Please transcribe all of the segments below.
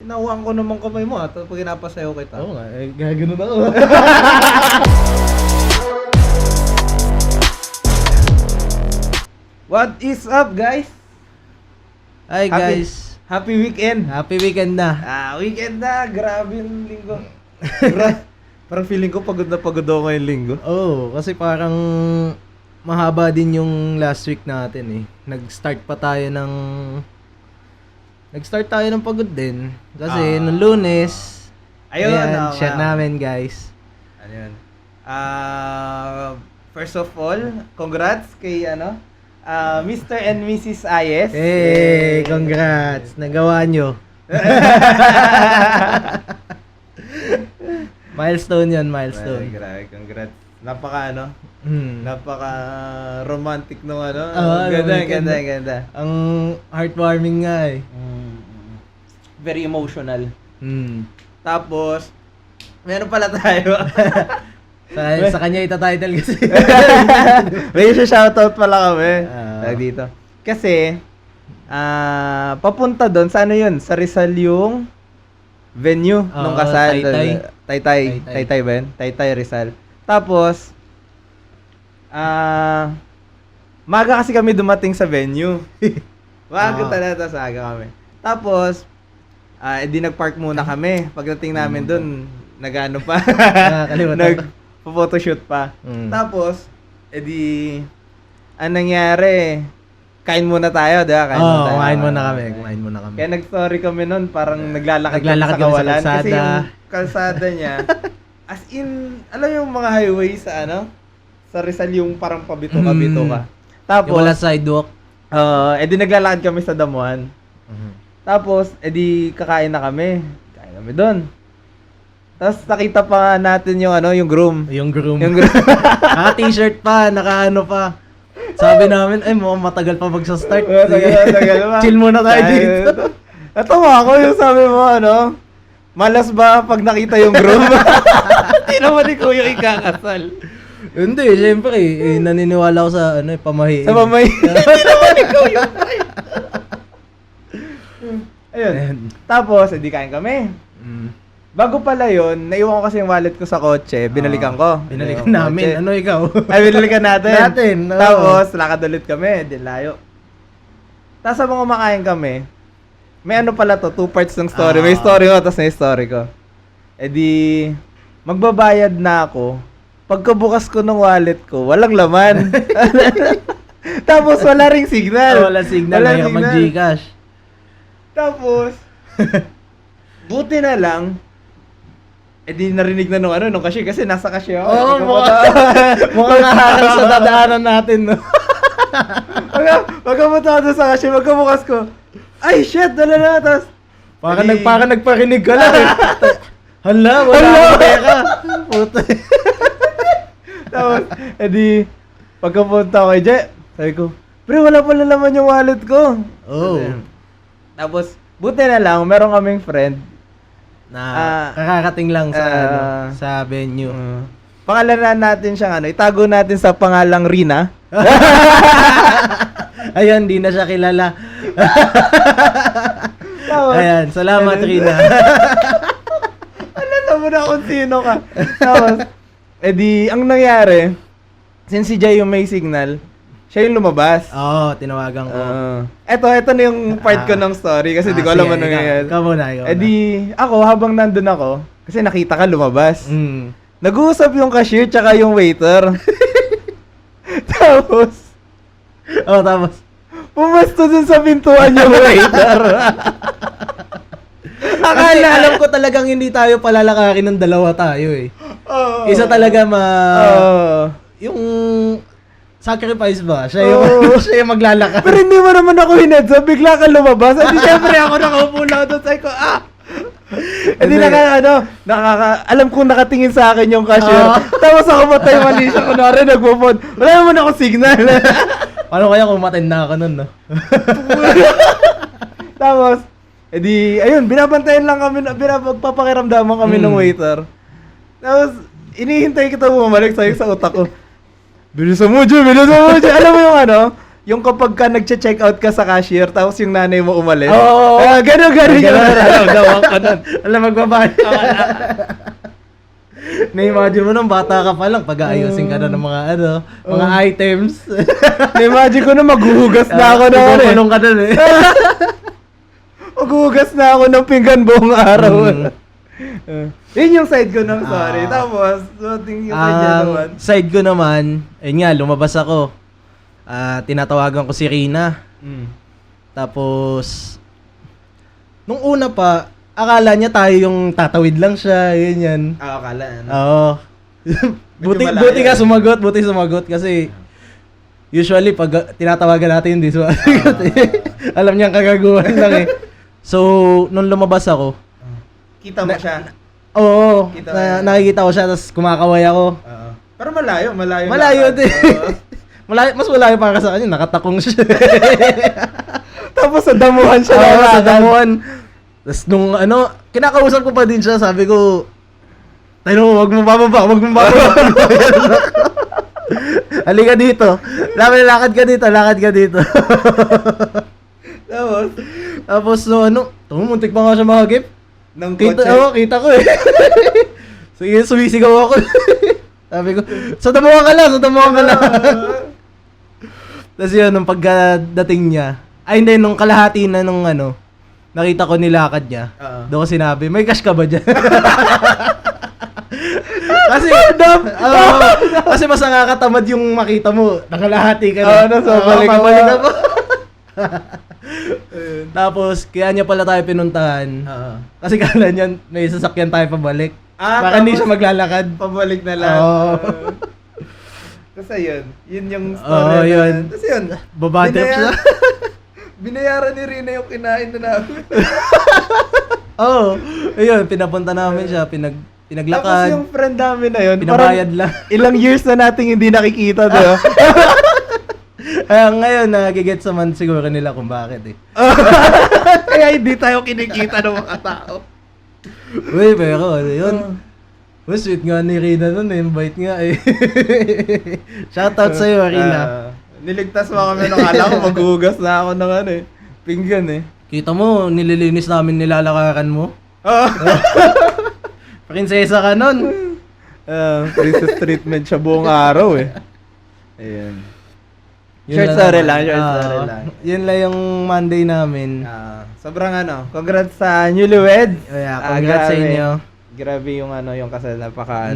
nakuhaan ko naman kamay mo at pag pinapasayaw kita. Oo nga, gagano na ako. What is up, guys? Hi guys, Happy weekend. happy weekend na. Weekend na. Grabe yung linggo. Parang feeling ko pagod na pagod ako ngayong linggo. Oo, kasi parang mahaba din yung last week natin eh. Nag-start tayo ng pagod din. Kasi nung Lunes, Ayun, ayan, share namin guys. Ano yun? First of all, congrats kay Mr. and Mrs. Ayes. Hey, congrats! Nagawa nyo. Milestone yun, milestone. Grabe, congrats. Napaka romantic nung ganda. Ang heartwarming nga eh. Very emotional. Tapos, Meron pala tayo. sa kanya ita-title kasi. May shoutout pala kami. Dito. Kasi, papunta doon, sa ano yun? Sa Rizal yung venue nung kasal. Taytay ba yun? Taytay Rizal. Tapos, maga kasi kami dumating sa venue. Maga talaga, sa aga kami. Tapos, edi nag-park muna kami. Pagdating namin doon, nag-ano pa. Nag-photoshoot pa. Tapos, edi, anong nangyari? Kain muna tayo, di ba? Kumain muna kami. Kaya nag-story kami noon, parang naglalakad kami sa kawalan. kalsada. Kasi yung kalsada niya, as in, alam yung mga highway sa sa Rizal yung parang pabito-kabito ka. Tapos, yung wala sidewalk. edi naglalakad kami sa damuhan. Tapos, edi kakain na kami. Kain kami doon. Tapos nakita pa natin yung yung groom. Yung groom. Naka-t-shirt pa, naka-ano pa. Sabi namin, ay mukhang matagal pa magsa-start. Tagal pa. Chill muna tayo dito. Natawa ako yung sabi mo, malas ba pag nakita yung groom? Hindi naman ikaw yung ikakasal. Hindi, syempre, naniniwala ako sa pamahiin. Sa pamahiin. Hindi naman ikaw yung Ayun. Tapos, edi kain kami. Bago pala yun, naiwan ko kasi yung wallet ko sa kotse, binalikan ko. Binalikan namin. Ano ikaw? Ay, binalikan No. natin. Tapos, lakad ulit kami, di layo. Tapos habang kumakain kami, may pala to, 2 parts ng story. May story ko, tapos may story ko. Eh di, magbabayad na ako. Pagkabukas ko ng wallet ko, walang laman. Tapos, wala ring signal. Wala signal, may mag-Gcash. Tapos, buti na lang, di narinig na nung cashier kasi nasa cashier ako. Mukhang nakakal sa dadaanan natin, no? Pagkapunta ko sa cashier, magkabukas ko, ay shit, dala na, tapos, parang nagparinig ka lang. Hala, wala ka. Puta. Tapos, pagkapunta ko kay Je, sabi ko, pre, wala pala naman yung wallet ko. Tapos, buti na lang, meron kaming friend, na kakarating lang sa sa venue. Pangalanan natin siyang itago natin sa pangalang Rina. Ayan, di na siya kilala. Ayan, salamat Rina. Alam mo na kung sino ka. Tapos, ang nangyari, since si Jay yung may signal, siya yung lumabas. Tinawagan ko. Ito na yung part ko ng story kasi di ko alam ano nangyayari. Ikaw muna. Ako, habang nandun ako, kasi nakita ka lumabas. Nag-uusap yung cashier tsaka yung waiter. Tapos, pumasto dun sa pintuan yung waiter. Alam ko talagang hindi tayo palalakarin ng dalawa tayo eh. Isa talaga yung sacrifice ba? Siya yung maglalakad. Pero hindi mo naman ako hinedsa, bigla ka lumabas. Hindi syempre ako nakaupo lang doon. Sabi ko, Hindi alam kong nakatingin sa akin yung cashier. Tapos ako matay mali siya, kunwari nagpo-phone. Wala naman ako signal. Paano kaya kung matenda ka nun, no? Tapos, ayun, binabantayan lang kami, papakiramdaman kami ng waiter. Tapos, inihintay kita bumalik sa utak ko. Bilisan mo, Joe. Alam mo yung kapag ka nagche-check out ka sa cashier, tapos yung nanay mo umalis. Oo. Ganun. Alam ko nun. Alam, magbabayad. Na-imagine mo nung bata ka pa lang, pag-aayusin ka na ng mga mga items. Na-imagine ko na maghuhugas na ako na Kulong ka dun eh. Maghuhugas na ako ng pinggan buong araw. Yun yung side ko ng story. Tapos, yung side niya naman. Side ko naman, ayun nga, lumabas ako. Tinatawagan ko si Rina. Tapos, nung una pa, akala niya tayo yung tatawid lang siya, yun yan. Akala. Oo. buti ka sumagot kasi usually pag tinatawagan natin hindi sumagot. Alam niya ang kagaguhan lang eh. So, nung lumabas ako, Kita mo siya? oo, Kita mo yan. nakikita ko siya tapos kumakaway ako. Pero malayo. Malayo din. Mas malayo para sa kanya, nakatakong siya. Tapos sa damuhan siya. Oo, sa damuhan. Tapos nung kinakausap ko pa din siya, sabi ko, tayo, wag mo bababa. Halika dito. Lakad ka dito. Tapos muntik pa nga siya makagip. Ng kotse. Kita ko eh. Sige, sumisigaw ako. Sabi ko, sa damuhan ka lang. Tapos yun, nung pagdating niya, hindi, nung kalahati na nung nakita ko nilakad niya. Doon ko sinabi, may cash ka ba dyan? Kasi mas nakakatamad yung makita mo, nakalahati ka na. Balik ka pa. Tapos, kaya niya pala tayo pinuntahan. Kasi kala niya, may sasakyan tayo pabalik. Baka hindi siya maglalakad. Pabalik na lang. Kasi yun yung story. Yun. Kasi yun, Babatrip siya. binayaran ni Rina yung kinain na namin. Ayun, pinapunta namin siya, Tapos pinaglakad. yung friend namin na yun, Pinabayad lang. Ilang years na nating hindi nakikita, diba? Ngayon, nagigets naman siguro nila kung bakit eh. Kaya hindi tayo kinikita ng mga tao. Uy, pero yun. Sweet nga ni Rina nun eh. Bait nga eh. Shoutout sa'yo, Rina. Niligtas mo kami nung kala ko maghuhugas na ako ng pinggan eh. Kita mo, nililinis namin nilalakaran mo. Oh. Prinsesa ka nun. Princess treatment siya buong araw eh. Ayan. Yun Short story lang. Yun lang yung Monday namin. Sobrang congrats sa newlywed. Congrats sa inyo. Grabe yung yung kasal, napaka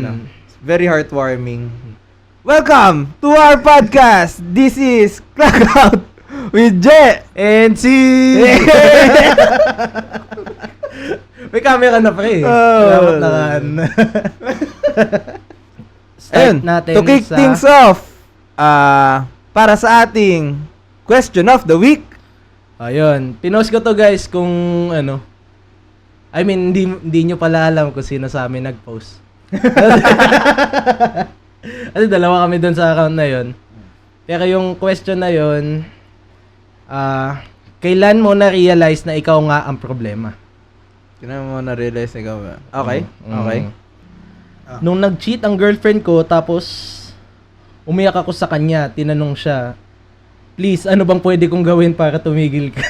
very heartwarming. Welcome to our podcast. This is Clock Out with J and C. May camera na pre. Dapat nakan. Ayun, to kick things off, para sa ating question of the week. Ayun, pinost ko to guys kung I mean, hindi nyo pala alam kung sino sa amin nag-post. Kasi dalawa kami doon sa account na yon. Pero yung question na yon, kailan mo na-realize na ikaw nga ang problema? Kailan mo na-realize ikaw ba? Okay, okay. Nung nag-cheat ang girlfriend ko, tapos umiyak ako sa kanya, tinanong siya, please, ano bang pwede kong gawin para tumigil ka?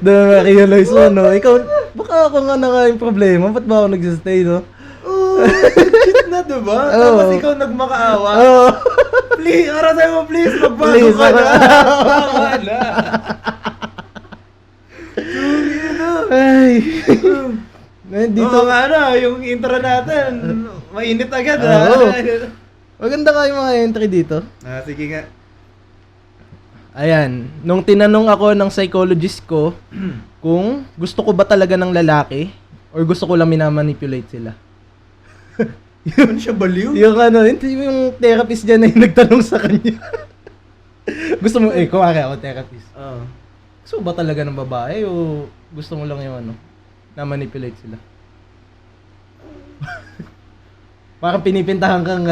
Doon na-realize mo, no? Ikaw, baka ako nga na nga yung problema. Ba't ba ako nagsistay, no? Cheat na, diba? Tapos ikaw nagmakaawa. Please, arasan mo, please, magbago ka na. Tama na. Ay. Dito nga yung intro natin, mainit agad. Maganda nga yung mga entry dito. Sige nga. Ayan, nung tinanong ako ng psychologist ko kung gusto ko ba talaga ng lalaki or gusto ko lang minamanipulate sila. Ano siya baliw? Yung therapist dyan na yung nagtanong sa kanya. Gusto mo, kuwari ako therapist. Gusto mo ba talaga ng babae o gusto mo lang yung na-manipulate sila? Parang pinipintahan kang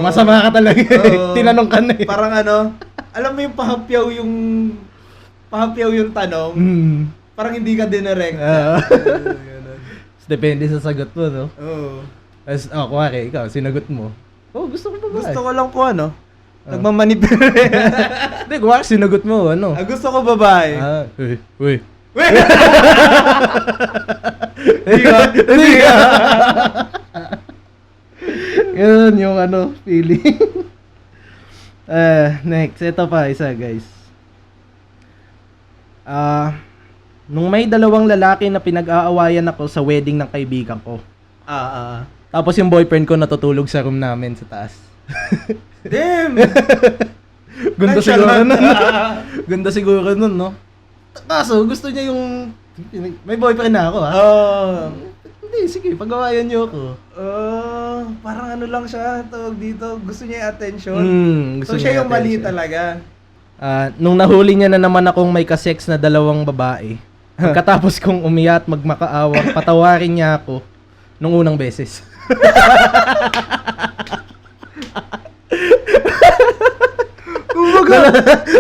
masama ka talaga tinanong ka na eh. Parang alam mo yung pahapyaw yung tanong, parang hindi ka dinirect. Depende sa sagot mo, no? Oo. As, kuwari, ikaw, sinagot mo. Gusto ko babae. Gusto ko lang po ano. Nagmamanipulate. Hindi, kuwari, sinagot mo, ano. Gusto ko babae. Uy. Hindi ka. Yun yung ano, feeling. Next, ito pa, isa guys. Nung may dalawang lalaki na pinag-aawayan ako sa wedding ng kaibigan ko. Tapos yung boyfriend ko natutulog sa room namin sa taas. Damn! Ganda siguro nun. Ganda siguro nun, no? Kaso, gusto niya yung... May boyfriend na ako, ha? Hindi, sige, pag-awayan niyo ako. Parang ano lang siya, tawag dito. Gusto niya yung attention. Gusto So, niya siya yung mali attention. talaga. Nung nahuli niya na naman akong may kasex na dalawang babae, pagkatapos kong umiyak at magmakaawang, patawarin niya ako nung unang beses. Kumbaga,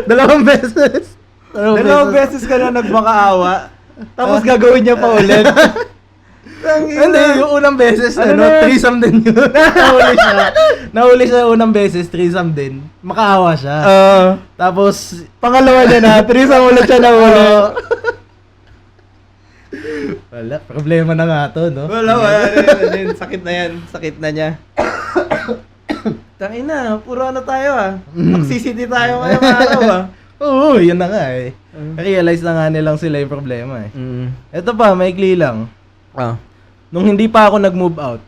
Dalawang beses. dalawang beses ka na nagmakaawa. Tapos gagawin niya pa ulit. Hindi, yung unang beses, Ano na? threesome din yun. Nahuli siya unang beses, threesome din. Makaawa siya. Tapos, Pangalawa niya na, threesome ulit siya na ulit. wala, problema na nga to, no? Wala. Sakit na yan. Sakit na niya. Tangina, puro ano tayo Toxicity tayo ngayong araw Oo, yun na nga eh. Realize na nga nilang sila yung problema eh. Ito pa, maikli lang. Nung hindi pa ako nag-move out.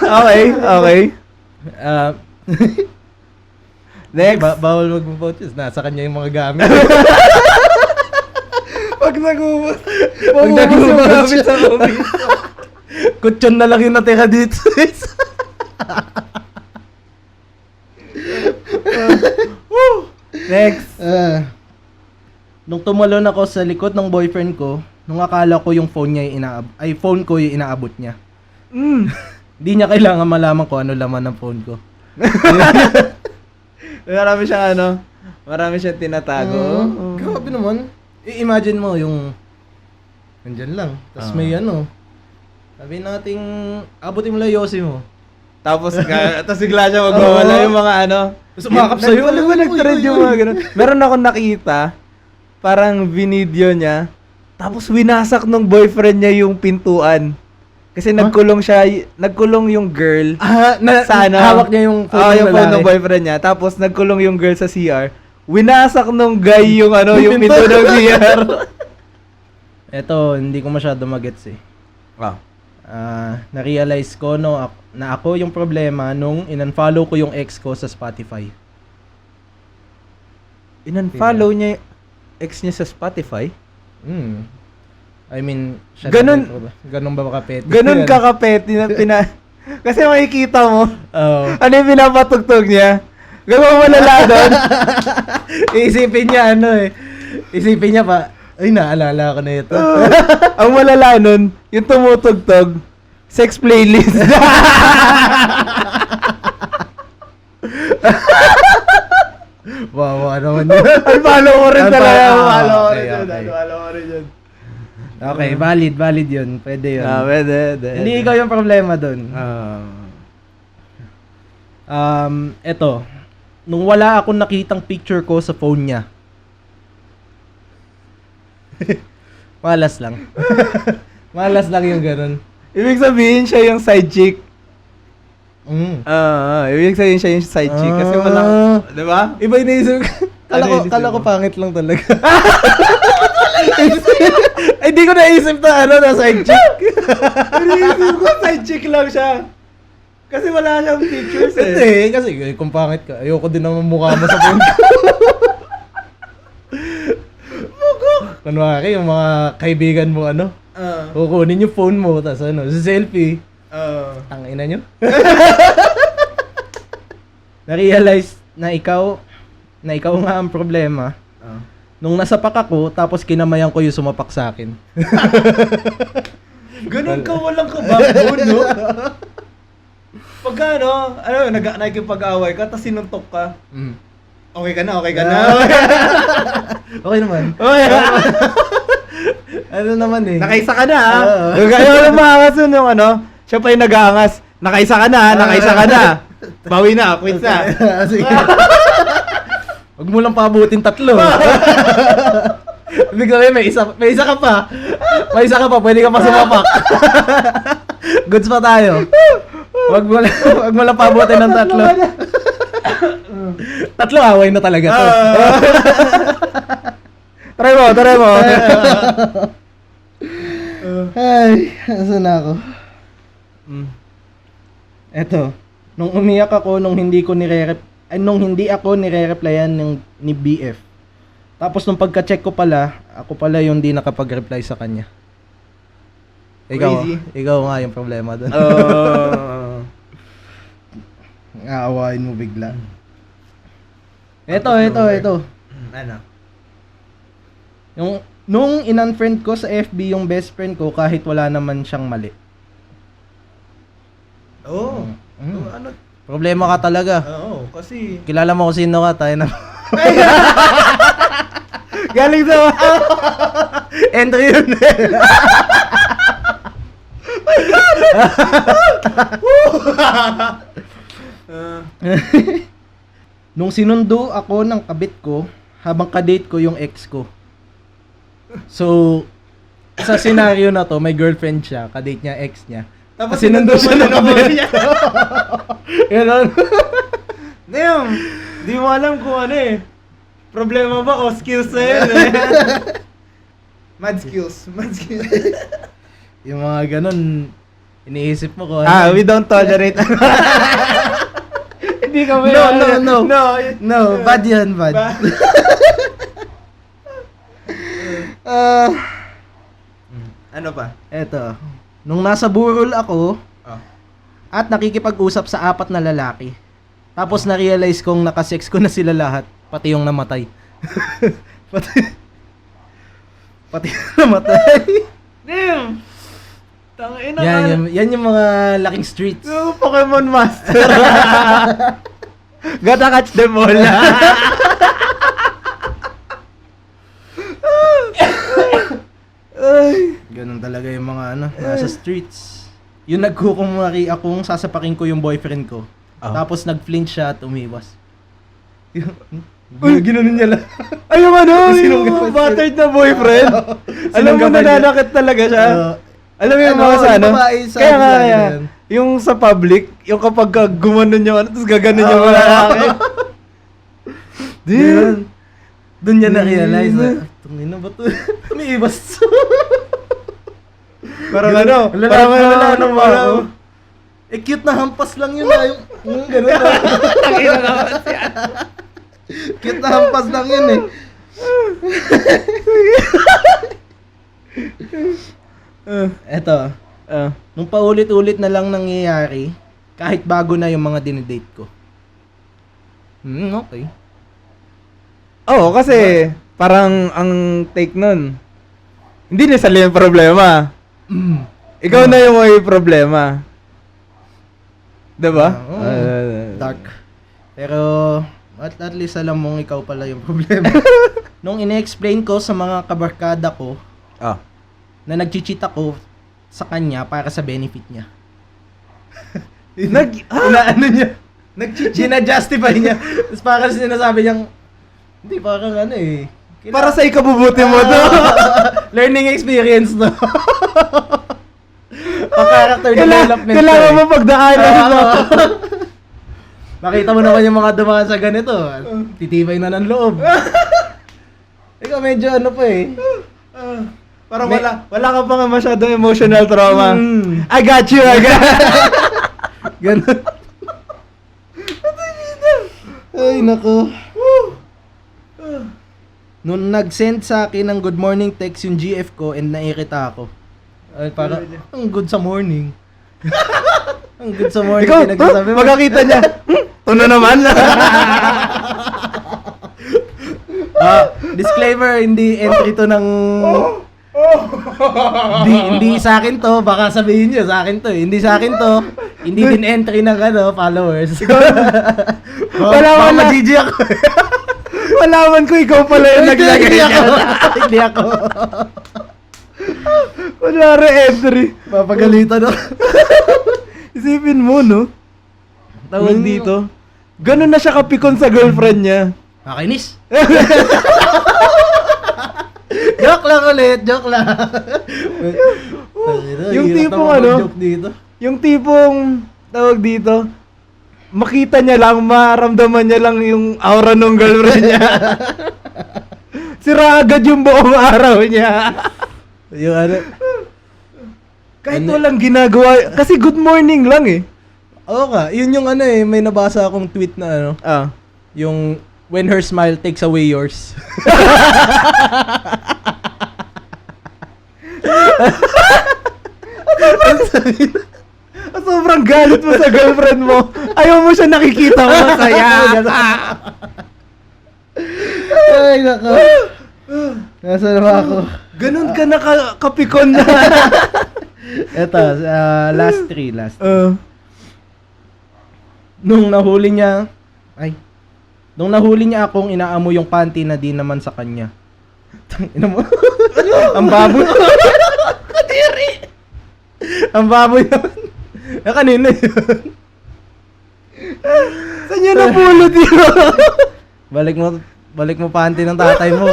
Okay. Next. Bawal mag-move out yun. Nasa kanya yung mga gamit. Pag nag-ubos Pag yung nag-ubos gamit siya. sa office. Kutsyon na lang yung natira dito. Next. Nung tumalon ako sa likod ng boyfriend ko, nung akala ko yung phone niya phone ko yung inaabot niya. Di niya kailangan malaman ko ano laman ng phone ko. Marami siyang tinatago. Grabe naman. I-imagine mo yung nandyan lang. Tapos may sabi nating abutin mo lang yosi mo. Tapos bigla siya magwawala yung mga Sumakap sa'yo. Alam mo, nag-trend yung mga ganun. Meron ako nakita, parang video niya, tapos winasak nung boyfriend niya yung pintuan. Kasi nagkulong yung girl. Hawak niya yung phone yung phone ng boyfriend niya. Tapos nagkulong yung girl sa CR. Winasak nung guy yung yung pinto ng CR. Eto, hindi ko masyado magets eh. Na-realize ko na ako yung problema nung in-unfollow ko yung ex ko sa Spotify. In-unfollow niya yung ex niya sa Spotify? I mean, Ganun ba kapet? Ganun kakapeti na kasi makikita mo. Ano yung pinapatugtog niya? Gawang malala doon. Isipin niya pa, ay naalala ko na ito. Ang malala nun, yung tumutugtog, sex playlist. Wow, naman yun. Ay, follow ko rin talaga. Follow ko rin yun. Okay, valid yun. Pwede yun. Pwede. Hindi ikaw yung problema dun. Eto. Nung wala akong nakitang picture ko sa phone niya. Malas lang. Malas lang yung ganun. Ibig sabihin siya yung side chick. Ibig sabihin siya yung side chick. Kasi walang, di ba? Iba iniisip ko. Kala ko pangit lang talaga. Ay, di ko naisip na side chick. Iniisip ko side chick lang siya. Kasi wala siyang pictures Hindi, kasi kung pangit ka, ayoko din naman mukha mo sa phone ko. Kunwari, yung mga kaibigan mo, kukunin yung phone mo, tapos sa selfie. Ang ina nyo. Na-realize na ikaw nga ang problema. Nung nasapak ako, tapos kinamayan ko yung sumapak sa akin. Ganun ka, walang kabackbone, no? Pagka, nakikipag-away ka, tapos sinuntok ka. Okay ka na, okay ka na. Okay naman. Okay. Ano naman eh. Nakaisa ka na, ha? Oo. Ayaw lang maangas yun yung ano. Siya pa yung nag-aangas. Nakaisa ka na, ha? Nakaisa ka na. Bawi na, quit na. Sige. Huwag mo lang pabutin 3. Ibig sabihin, may isa ka pa. May isa ka pa, pwede ka pa sumapak. Goods pa tayo. Huwag mo lang pabutin ng 3. 3 away na talaga to. Try mo. Ay, asan na ako? Eto, nung umiyak ako, nung hindi ako nire-replyan ni BF. Tapos nung pagka-check ko pala, ako pala yung di nakapag-reply sa kanya. Crazy. Ikaw nga yung problema doon. Aawain mo bigla. Ito. Ano? Nung in-unfriend ko sa FB yung best friend ko kahit wala naman siyang mali. Ano? Problema ka talaga. Oo, kasi... Kilala mo kung sino ka, tayo na. Galing sa... Entry yun. Nung sinundo ako ng kabit ko, habang kadate ko yung ex ko. So, sa scenario na to, may girlfriend siya, kadate niya, ex niya. Tapos sinundo siya ng kabit niya. Ganon. Damn! Di mo alam kung ano eh. Problema ba o skills na yun eh. Mad skills. Yung mga ganon, iniisip mo ko ano. We don't tolerate. Hindi ka No, bad yan, bad. Ano pa? Eto, nung nasa burol ako, at nakikipag-usap sa 4 na lalaki. Tapos na-realize kong nakasex ko na sila lahat, pati yung namatay. pati yung namatay. Damn! Tangina ka. Yan yung mga laking streets. Yung Pokemon Master. Gotta catch them all. Ganun talaga yung mga nasa streets. Yung nagkukumari akong sasapakin ko yung boyfriend ko. Tapos nag-flinch siya at umiwas. Ginanon niya lang. Ay, yung Sinong yung gawa- battered na boyfriend. Alam mo, Sinong gawa niya? nananakit talaga siya. Alam mo yung Ano, mga sa yung babae sa Kaya nga, design kaya, yan. yung sa public, yung kapag gumanon yung tapos gaganon yung mga lalaki. Dude. Doon niya na-realize na, tungin na ba ito? Umiibas. Parang ano, parang cute na hampas lang yun. Yung gano'n. Tangina naman siya. Cute na hampas lang yun eh. Eto, nung paulit-ulit na lang nangyayari, kahit bago na yung mga dinidate ko. Okay. Oo, kasi parang ang take nun, hindi na sila yung problema. Ikaw na yung may problema. Diba? Dark. Pero, at least alam mong ikaw pala yung problema. Nung ine-explain ko sa mga kabarkada ko, na nag-cheat ako sa kanya para sa benefit niya. Inaano niya? Gina-justify niya. Tapos parang sinasabi niyang, hindi, parang ano eh. Para sa ikabubuti mo to. Learning experience to. Character development. Kailangan mo pagdaanan mo. Nakita mo naman yung mga dumaan sa ganito. Titibay na ng loob. Ikaw medyo ano pa eh. Parang wala ka pa nga masyadong emotional trauma. I got you. Ganun. Ay, nako. Nung nag-send sa akin ng good morning text yung GF ko and nairita ako. Ay, parang, ang good sa morning. Ang good sa morning. Ikaw, pinagsasabi mo. magkakita niya. Tuno naman. Disclaimer, hindi entry to ng... Hindi sa akin to, baka sabihin niyo sa akin to. Hindi sa akin to. Hindi din entry ng followers. Wala Baka wala. mag-GG ako. malaman ko ikaw pala yung naglagay Hindi niya. Hindi ako. Kunwari entry. Papagalitan ako. Isipin mo, no? Tawag dito. Ganun na siya kapikon sa girlfriend niya. Makinis. Joke lang ulit, joke lang. Yung Hirap tipong naman ano? mag-joke dito. Yung tipong, tawag dito, makita niya lang, maramdaman niya lang yung aura ng girlfriend niya. Sira agad yung buong araw niya. Yung ano. Kahit walang ginagawa, kasi good morning lang eh. Oo nga, yun yung ano eh, may nabasa akong tweet na ano, Ah. yung when her smile takes away yours. Sobrang galit mo sa girlfriend mo. Ayaw mo siya nakikita mo masaya. Ay, nako. Nasaan na ba ako? Ganun ka nakapikon na. Eto, last three. Uh, Nung nahuli niya akong inaamoy yung panty na di naman sa kanya. Tangina mo. Ang baboy. Kadiri. Ang baboy naman. Kanina yun. Saan niya napulot yun? Balik mo panty ng tatay mo.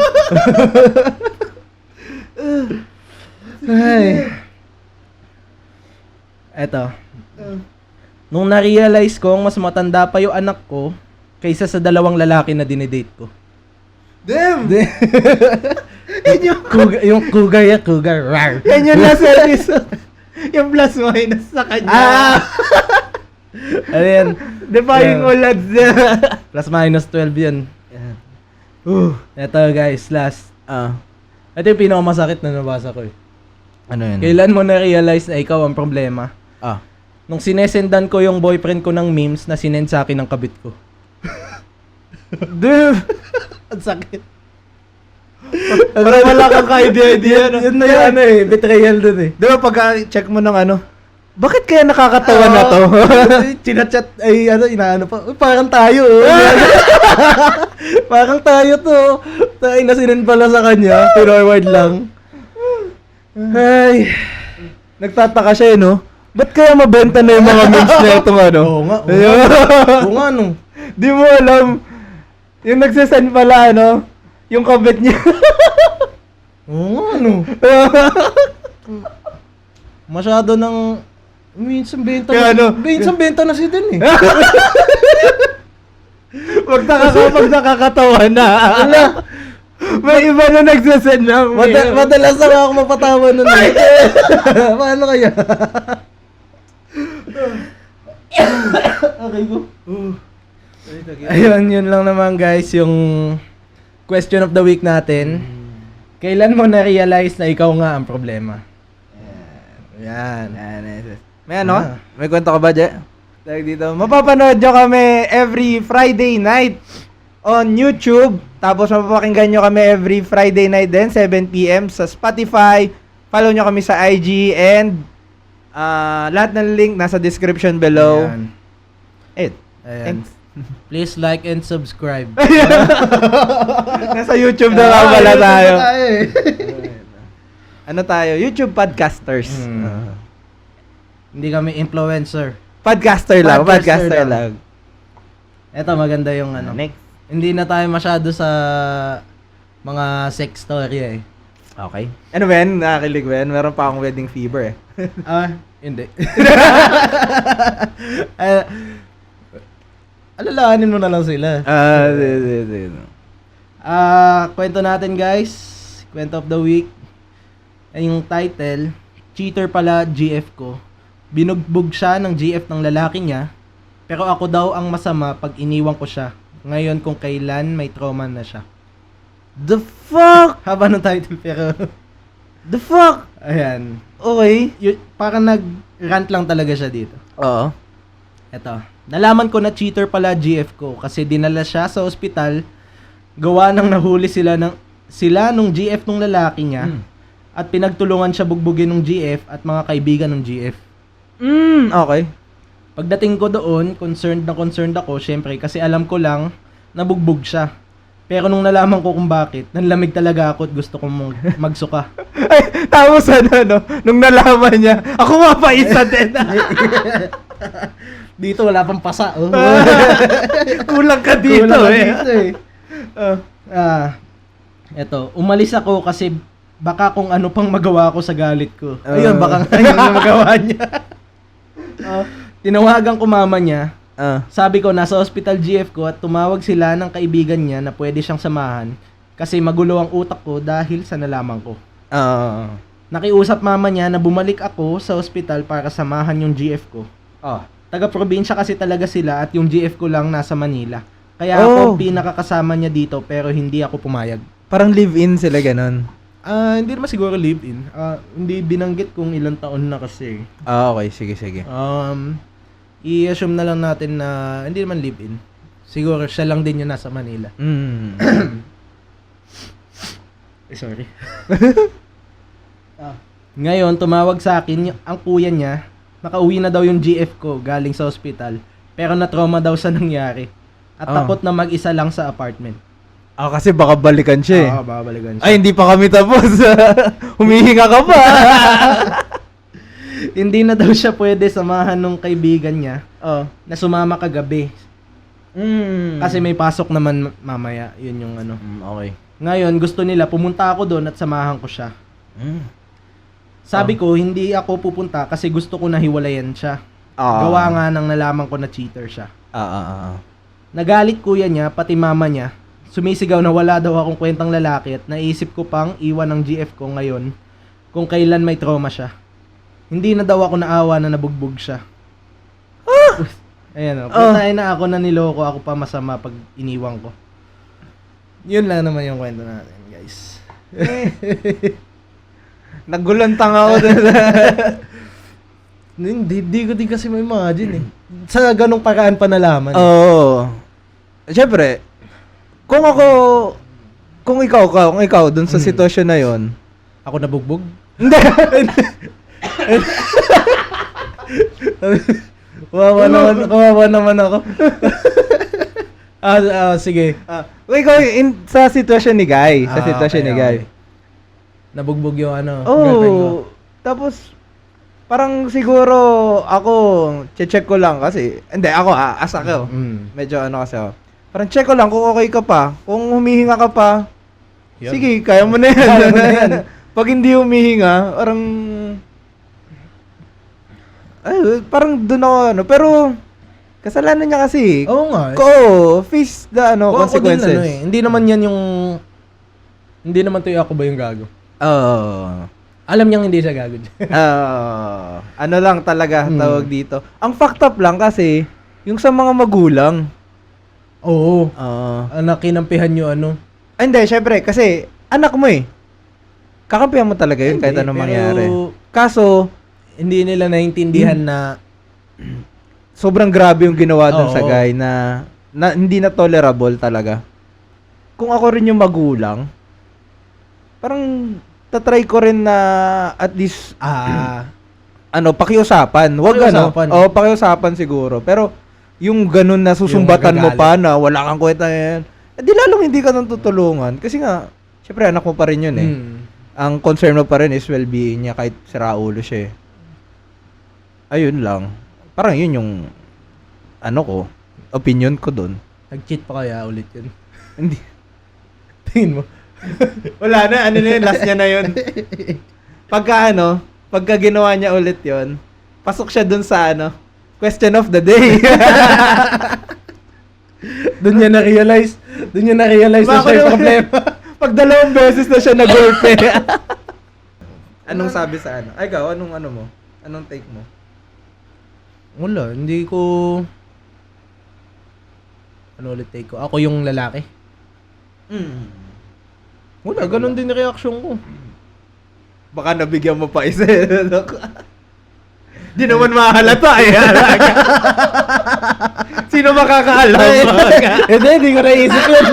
Ay. Eto. Nung na-realize kong mas matanda pa yung anak ko kaysa sa dalawang lalaki na dinedate ko. Damn! Yung cougar. Rar. Yan yung last episode. Yung plus minus sa kanya. Ano yan? Defying all odds. Plus minus 12 yun. Eto guys, last. Ito yung pinakamasakit na nabasa ko eh. Ano yun? Kailan mo na-realize na ikaw ang problema? Ah. Nung sinesendan ko yung boyfriend ko ng memes na sinend sa akin ng kabit ko. Damn! Ang sakit. Parang wala kang ka-idea-idea. Yun na yung ano eh, betrayal dun eh. Di ba pagka-check mo ng ano, bakit kaya nakakatawa na to? Chinachat, ay ano, inaano pa. Uy, parang tayo. Parang tayo to. Tayo na sinend pala sa kanya. Forward lang. Ay. Nagtataka siya eh, no? Ba't kaya mabenta na yung mga memes na itong ano? Oo nga. Oo nga no. Di mo alam. Yung nagsasend pala, ano? Yung kabit niya. Oo nga no. Masyado ng minsan benta Kaya na. ano? Minsan benta na si din eh. Pag nakakatawa na. Wala. May iba na nagsasend ng meme. Madalas na ako mapatawa nun eh. Paano kaya? Okay ko. Ayun, yun lang naman guys yung question of the week natin. Kailan mo na-realize na ikaw nga ang problema? Yan. May ano? May kwento ka ba, Je? Tawag dito. Mapapanood nyo kami every Friday night on YouTube. Tapos mapapakinggan nyo kami every Friday night din, 7 p.m. sa Spotify. Follow nyo kami sa IG and lahat ng link nasa description below. Ayan. Thanks. Please like and subscribe. Nasa YouTube na lang pala tayo. eh. Ano tayo? YouTube podcasters. Hindi kami influencer. Podcaster lang. Podcaster Podcaster lang. lang. Eto maganda yung ano. Next. Hindi na tayo masyado sa mga sex story eh. Okay. Ano ba yan? Nakakilig ba yan? Meron pa akong wedding fever eh. Hindi. Alalahanin mo na lang sila. Kwento natin guys. Kwento of the week. Ay yung title, cheater pala GF ko. Binugbog siya ng GF ng lalaki niya, pero ako daw ang masama pag iniwan ko siya. Ngayon kung kailan may trauma na siya. The fuck? Haba ng title pero The fuck? ayan. Okay. Parang nag-rant lang talaga siya dito. Oo. Eto, nalaman ko na cheater pala GF ko kasi dinala siya sa ospital gawa nang nahuli sila nung GF nung lalaki niya at pinagtulungan siya bugbugin ng GF at mga kaibigan ng GF. Okay. Pagdating ko doon, concerned ako syempre kasi alam ko lang na bugbog siya. Pero nung nalaman ko kung bakit, nanlamig talaga ako at gusto kong magsuka. Ay, tapos no, nung nalaman niya, ako nga pa isa din. Dito wala pang pasa. Oh. Kulang ka dito Kulang ka eh. dito eh. Eto, umalis ako kasi baka kung ano pang magawa ko sa galit ko. Ayun, baka nga yun ang magawa niya. Tinawagan ko mama niya. Sabi ko, nasa hospital GF ko at tumawag sila ng kaibigan niya na pwede siyang samahan kasi magulo ang utak ko dahil sa nalaman ko. Nakiusap mama niya na bumalik ako sa hospital para samahan yung GF ko. Taga-probinsya kasi talaga sila at yung GF ko lang nasa Manila. Kaya ako pinakakasama niya dito pero hindi ako pumayag. Parang live-in sila ganun. Hindi naman siguro live-in. Hindi binanggit kung ilang taon na kasi. Okay, sige. I-assume na lang natin na hindi naman live-in. Siguro siya lang din yung nasa Manila. Sorry. Ngayon, tumawag sa akin ang kuya niya. Nakauwi na daw yung GF ko galing sa hospital. Pero na-trauma daw sa nangyari. At takot na mag-isa lang sa apartment. Kasi baka balikan siya eh. Babalikan siya. Ay, hindi pa kami tapos. Humihinga ka pa. Hindi na daw siya pwede samahan nung kaibigan niya na sumama kagabi. Kasi may pasok naman mamaya. Yun yung ano. Okay. Ngayon, gusto nila pumunta ako doon at samahan ko siya. Sabi ko, hindi ako pupunta kasi gusto ko na hiwalayan siya. Gawa nga nang nalaman ko na cheater siya. Nagalit kuya niya, pati mama niya. Sumisigaw na wala daw akong kwentang lalaki at naisip ko pang iwan ng GF ko ngayon kung kailan may trauma siya. Hindi na daw ako naawa na nabugbog siya. Ayan o. Patayin na ako na niloko ako pa masama pag iniwan ko. Yun lang naman yung kwento natin, guys. Nagulantang ako dun. Hindi ko din kasi ma-imagine eh. Sa ganong paraan pa nalaman. Siyempre, kung ikaw dun sa sitwasyon na yon, Ako nabugbog? hindi. Kawawa naman ako. Sige. Ikaw, sa sitwasyon ni Guy. Nabugbog yung girlfriend ko. Tapos, parang siguro ako, check ko lang kasi, hindi, ako as ako. Medyo kasi ako. Parang check ko lang kung okay ka pa. Kung humihinga ka pa, Yun. sige, kaya mo na yan. Pag hindi humihinga, parang doon ako, pero, kasalanan niya kasi. Oo nga. Face the consequences. Din, hindi naman yan yung, hindi naman to yung ako ba yung gago. Alam niyang hindi siya gago. Ano lang talaga tawag dito. Ang fucked up lang kasi, yung sa mga magulang. Oo. Anak, kinampihan nyo Hindi, syempre, kasi anak mo eh. Kakampihan mo talaga yun kahit anong mangyari. Kaso, hindi nila naintindihan na sobrang grabe yung ginawa dun sa guy na hindi na tolerable talaga. Kung ako rin yung magulang, parang tatry ko rin na at least pakiusapan. Pakiusapan siguro. Pero yung ganun na susumbatan mo pa na wala kang kwenta yan, di lalong hindi ka nang tutulungan. Kasi nga, syempre anak mo pa rin yun eh. Ang concern mo pa rin is well-being niya kahit siraulo siya eh. Ayun lang. Parang yun yung opinion ko dun. Nag-cheat pa kaya ulit yun? Hindi. Tingin mo? Wala na, yun, last niya na yun. Pagka ginawa niya ulit yun, pasok siya dun sa question of the day. Doon niya na-realize na siya yung problema. Pag 2 beses na siya nag-golpe. Anong sabi sa Ay, ikaw, anong mo? Anong take mo? Wala, hindi ko... Ano ulit take ko? Ako yung lalaki. Wala, ganun din reaksyon ko. Baka nabigyan mo pa isa. Di naman mahalata eh. Sino makakaalam? Hindi ko naisip yun.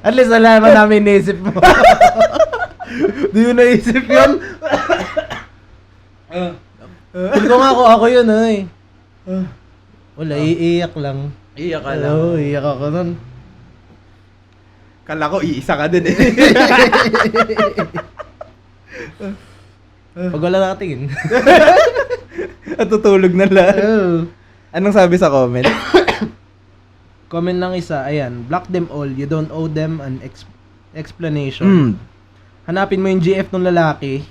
At least alam namin naisip mo. Di ko naisip yun. Feel ko nga ako yun Wala, iiyak lang. Iyak ka lang. Oo, iiyak ako nun. Kala ko, iisa ka din eh. Pag wala nakatingin. At tutulog na lahat. Anong sabi sa comment? Comment lang isa, ayan. Block them all. You don't owe them an explanation. Mm. Hanapin mo yung GF ng lalaki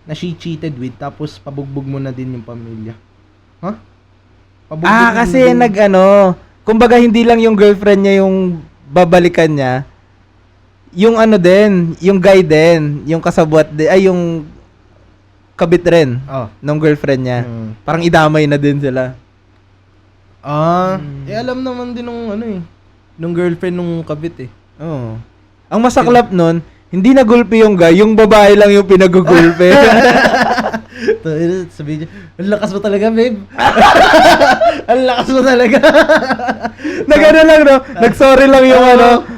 na she cheated with, tapos pabugbog mo na din yung pamilya. Huh? Pabugbog Kasi kumbaga hindi lang yung girlfriend niya yung babalikan niya. Yung din, yung guy din, yung kasabwat din, ay yung kabit rin Oh. nung girlfriend niya. Mm. Parang idamay na din sila. Alam naman din nung girlfriend nung kabit eh. Oo. Ang masaklap nun, hindi na gulpi yung guy, yung babae lang yung pinagugulpi. Sabi niya, ang lakas mo talaga, babe. Ang lakas mo talaga. Nagano lang, no? Nag-sorry lang yung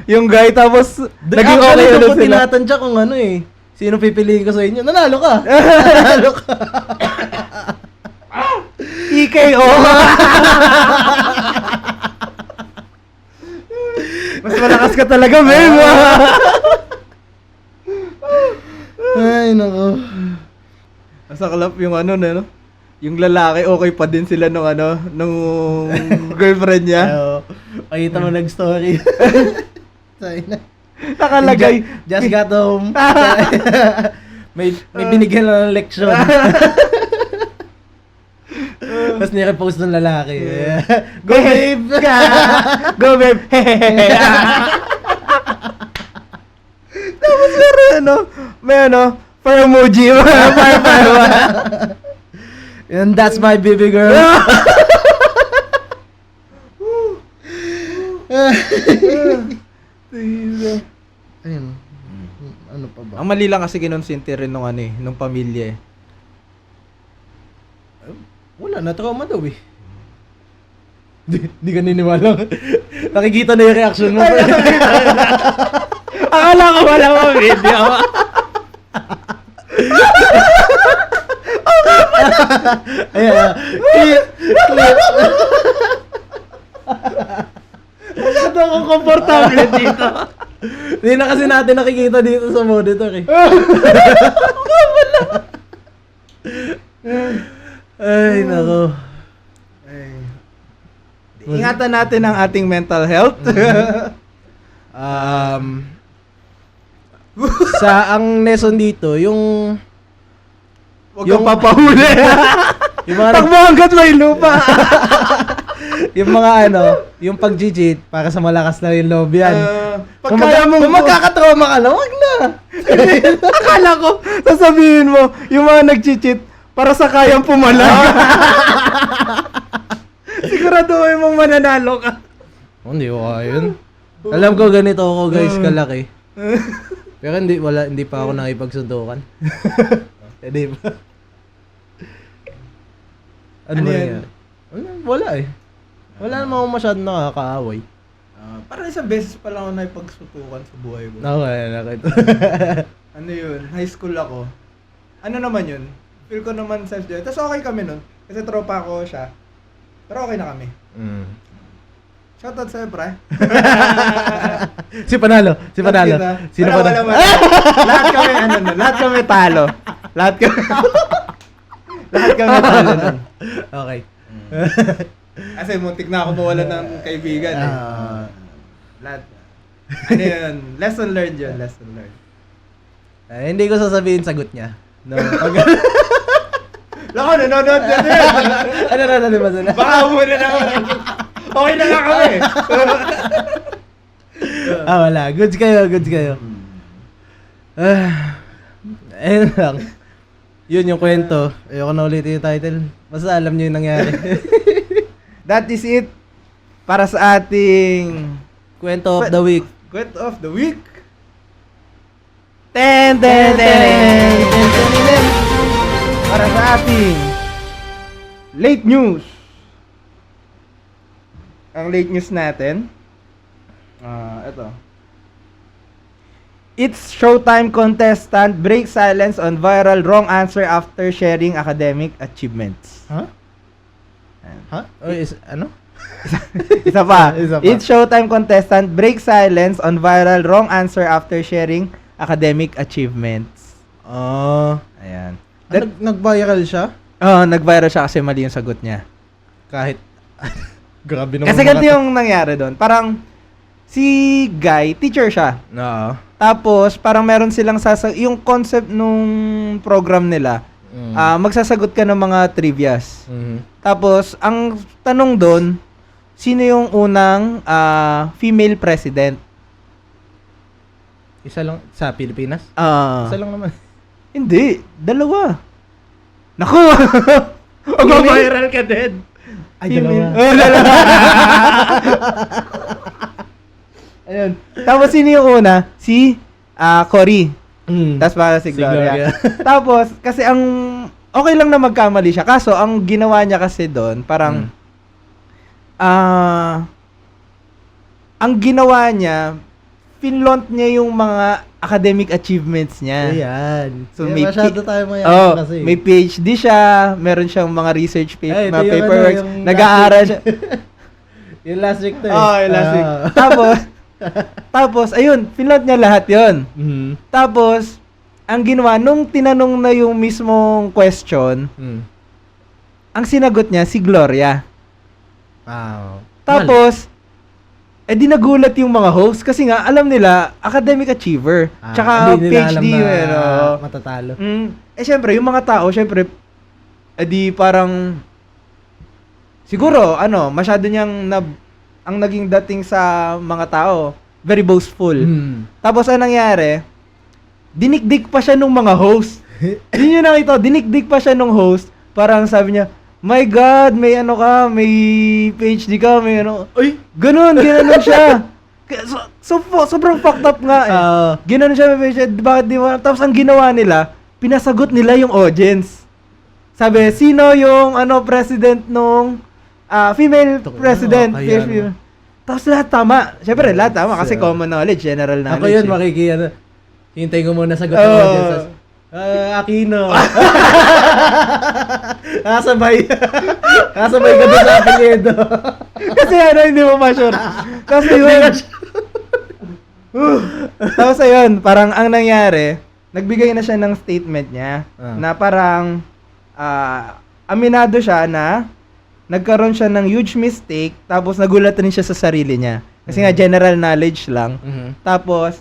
yung guy, tapos naging okay Actually, na nung sila. tinatansya kung sino pipiliin ko sa inyo, nanalo ka. Nanalo ka. EKO! Mas malakas ka talaga, babe! Ay, nako. Masaklap yung yung lalaki, okay pa din sila nung nung girlfriend niya. Pakita mo nag-story. Sorry na. Nakalagay. Just got home. may binigyan lang ng leksyon. Tapos nire-post ng lalaki. Go babe! Go babe! Tapos may fire emoji. Fire. And that's my baby girl. Ayun. Ano pa ba? Ang mali lang kasi kinonsinti rin nung pamilya eh. Wala, na-trauma daw eh. Di ka niniwala. Nakikita na yung reaction mo. Akala ko wala mo video. Ayan. Masyado akong komportable dito. Hindi na kasi natin nakikita dito sa monitor eh. Ay, nako. Ingatan natin ang ating mental health. Sa ang lesson dito, yung Huwag kang papahuli. yung mga Takbo hanggat may lupa. yung mga yung pag-cheat para sa malakas na yung loob yan. Pag kaya mong kung magkakatrauma ka na, wag na. Akala ko, sasabihin mo, yung mga nag-cheat para sa kayang pumalag. Siguraduhin mong mananalo ka. Hindi ko yun. Alam ko ganito ako guys, kalaki. Pero hindi pa ako nakipagsuntukan. Hindi ba? Ano ba yan? Wala eh. Wala naman ako masyadong nakakaaway. Parang isang beses pa lang ako nakipagsutukan sa buhay ko. Nakita. Ano yun? High school ako. Ano naman yun? Feel ko naman self-defense. Tapos okay kami nun. Kasi tropa ko siya. Pero okay na kami. Shoutout sa'yo, pre. Si Panalo. Sino Panalo? Lahat kami, lahat kami talo. Lahat kami talo nun. Okay. Kasi muntik na ako mawalan ng kaibigan eh. Lahat. Ano yun? Lesson learned yun, lesson learned. Hindi ko sasabihin sagot niya. No. Lako, nanonood na din. Ano ba sana? Baka muna na ako. Okay na nga kami. Wala. Goods kayo. Ayun lang. Yun yung kwento. Ayoko na ulit yung title. Basta alam nyo yung nangyari. That is it para sa ating Kwento of the week. Quote of the week. Para sa ating late news. Ang late news natin. Ito. It's Showtime contestant breaks silence on viral wrong answer after sharing academic achievements. Ha? Oh, ano? Isa pa. Isa pa. Each Showtime contestant breaks silence on viral wrong answer after sharing academic achievements. Ayan. Nag-viral siya? Nag-viral siya kasi mali yung sagot niya. Kahit, grabe naman. Kasi ganito yung nangyari doon. Parang, si Guy, teacher siya. Oo. Tapos, parang meron silang yung concept nung program nila, magsasagot ka ng mga trivias. Tapos, ang tanong doon, sino yung unang female president? Isa lang sa Pilipinas? Isa lang naman. Hindi, dalawa. Naku! Mag-viral ka din. Ay, dalawa. Ayun. Tapos, sino yung una? Si Cory. Tapos para si Si Gloria. Gloria. Tapos, kasi okay lang na magkamali siya. Kaso, ang ginawa niya kasi doon, parang, ang ginawa niya, finlaunt niya yung mga academic achievements niya. Ayan. So, Kaya may masyado tayo mayaman kasi. may PhD siya, meron siyang mga research Ay, ito mga yung paperwork, yung nag-aaral siya. Yung last week to eh. Yung last week. Tapos, ayun, finlaunt niya lahat yon. Tapos, ang ginawa, nung tinanong na yung mismong question, ang sinagot niya, si Gloria. Wow. Tapos, di nagulat yung mga host kasi nga, alam nila, academic achiever. Tsaka hindi nila PhD. alam na matatalo. Syempre, yung mga tao, syempre, di parang, siguro, masyado niyang, ang naging dating sa mga tao, very boastful. Tapos, anong nangyari? Dinikdik pa siya nung mga host. Yun yung nakita, dinikdik pa siya nung host. Parang sabi niya, my God, may may PhD ka, may Ay, ganun siya. Sobrang fucked up nga eh. Ganun siya, may PhD, bakit di mo? Tapos ang ginawa nila, pinasagot nila yung audience. Sabi, sino yung president nung female president? Ayan. Tapos lahat tama. Siyempre, lahat tama kasi common knowledge, general knowledge. Ako yun, hintay ko muna sagot ng audience. Aquino. Kasabay ka doon sa apelyido. Kasi hindi mo ma-sure. Kasi yun. Tapos ayun, parang ang nangyari, nagbigay na siya ng statement niya na parang aminado siya na nagkaroon siya ng huge mistake tapos nagulat rin siya sa sarili niya. Kasi nga general knowledge lang. Tapos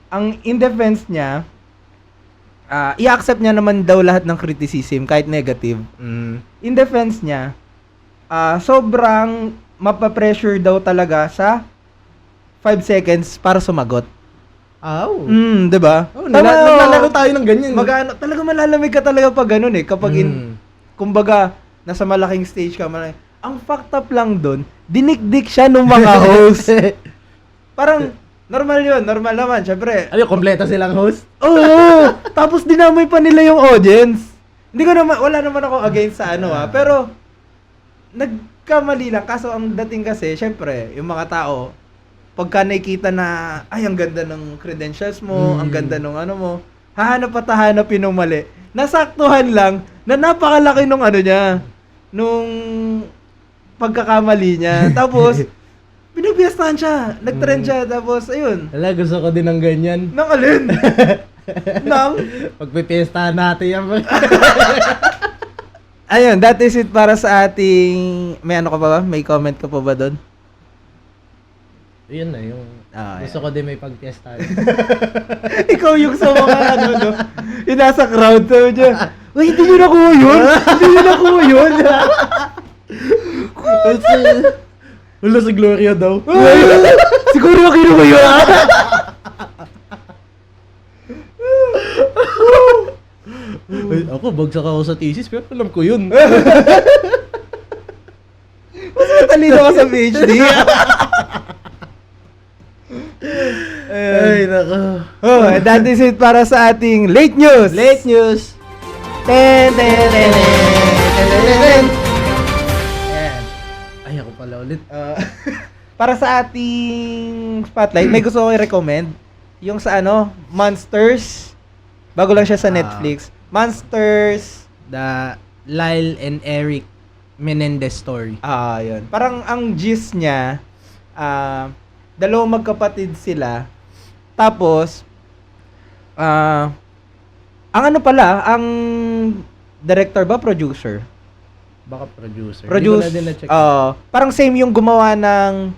ang in defense niya, i-accept niya naman daw lahat ng criticism kahit negative. In defense niya, sobrang mapapressure daw talaga sa 5 seconds para sumagot. Diba? Naglalaro tayo ng ganyan. Talaga malalamig ka talaga pag ganun eh. Kapag kumbaga, nasa malaking stage ka, ang fucked up lang dun, dinikdik siya nung mga host. Parang, normal yun, normal naman, syempre. Kompleto silang host? Oo! Tapos dinamay pa nila yung audience. Wala naman ako against sa pero, nagkamali lang. Kaso ang dating kasi, syempre, yung mga tao, pagka nakikita na, ay, ang ganda ng credentials mo, ang ganda ng mo, hahanap at hahanapin ng mali. Nasaktuhan lang, na napakalaki nung niya, nung pagkakamali niya. Tapos, pinabiyastahan siya, nag-trend siya, tapos, ayun. Gusto ko din ng ganyan. Nang alin? Nang? Pagpipiestahan natin yan. Ayun, that is it para sa ating, may ka pa ba? May comment ka pa ba doon? Yun na, yung gusto ko din may pagpiestahan. Ikaw yung sa mga yung nasa crowd, sabi niya, uy, hindi nyo nakuha yun! Hindi nyo nakuha yun! Wala si Gloria daw. Siguro yung kinuha yun! Ako, bagsak ako sa thesis, pero alam ko yun. Mas matalino ka sa PhD. Ay, nako. That is it para sa ating late news. Late news. Ten, ten, ten, ten, ten, ten, ten. Ayan. Ay, ako pala ulit. Para sa ating spotlight, may gusto ko i-recommend. Yung sa Monsters. Bago lang siya sa Netflix. Monsters. The Lyle and Eric Menendez story. Yun. Parang ang gist niya, dalawang magkapatid sila. Tapos, ang ano pala, ang director ba, producer? Baka producer. Produce, Hindi ko na din na-check. parang same yung gumawa ng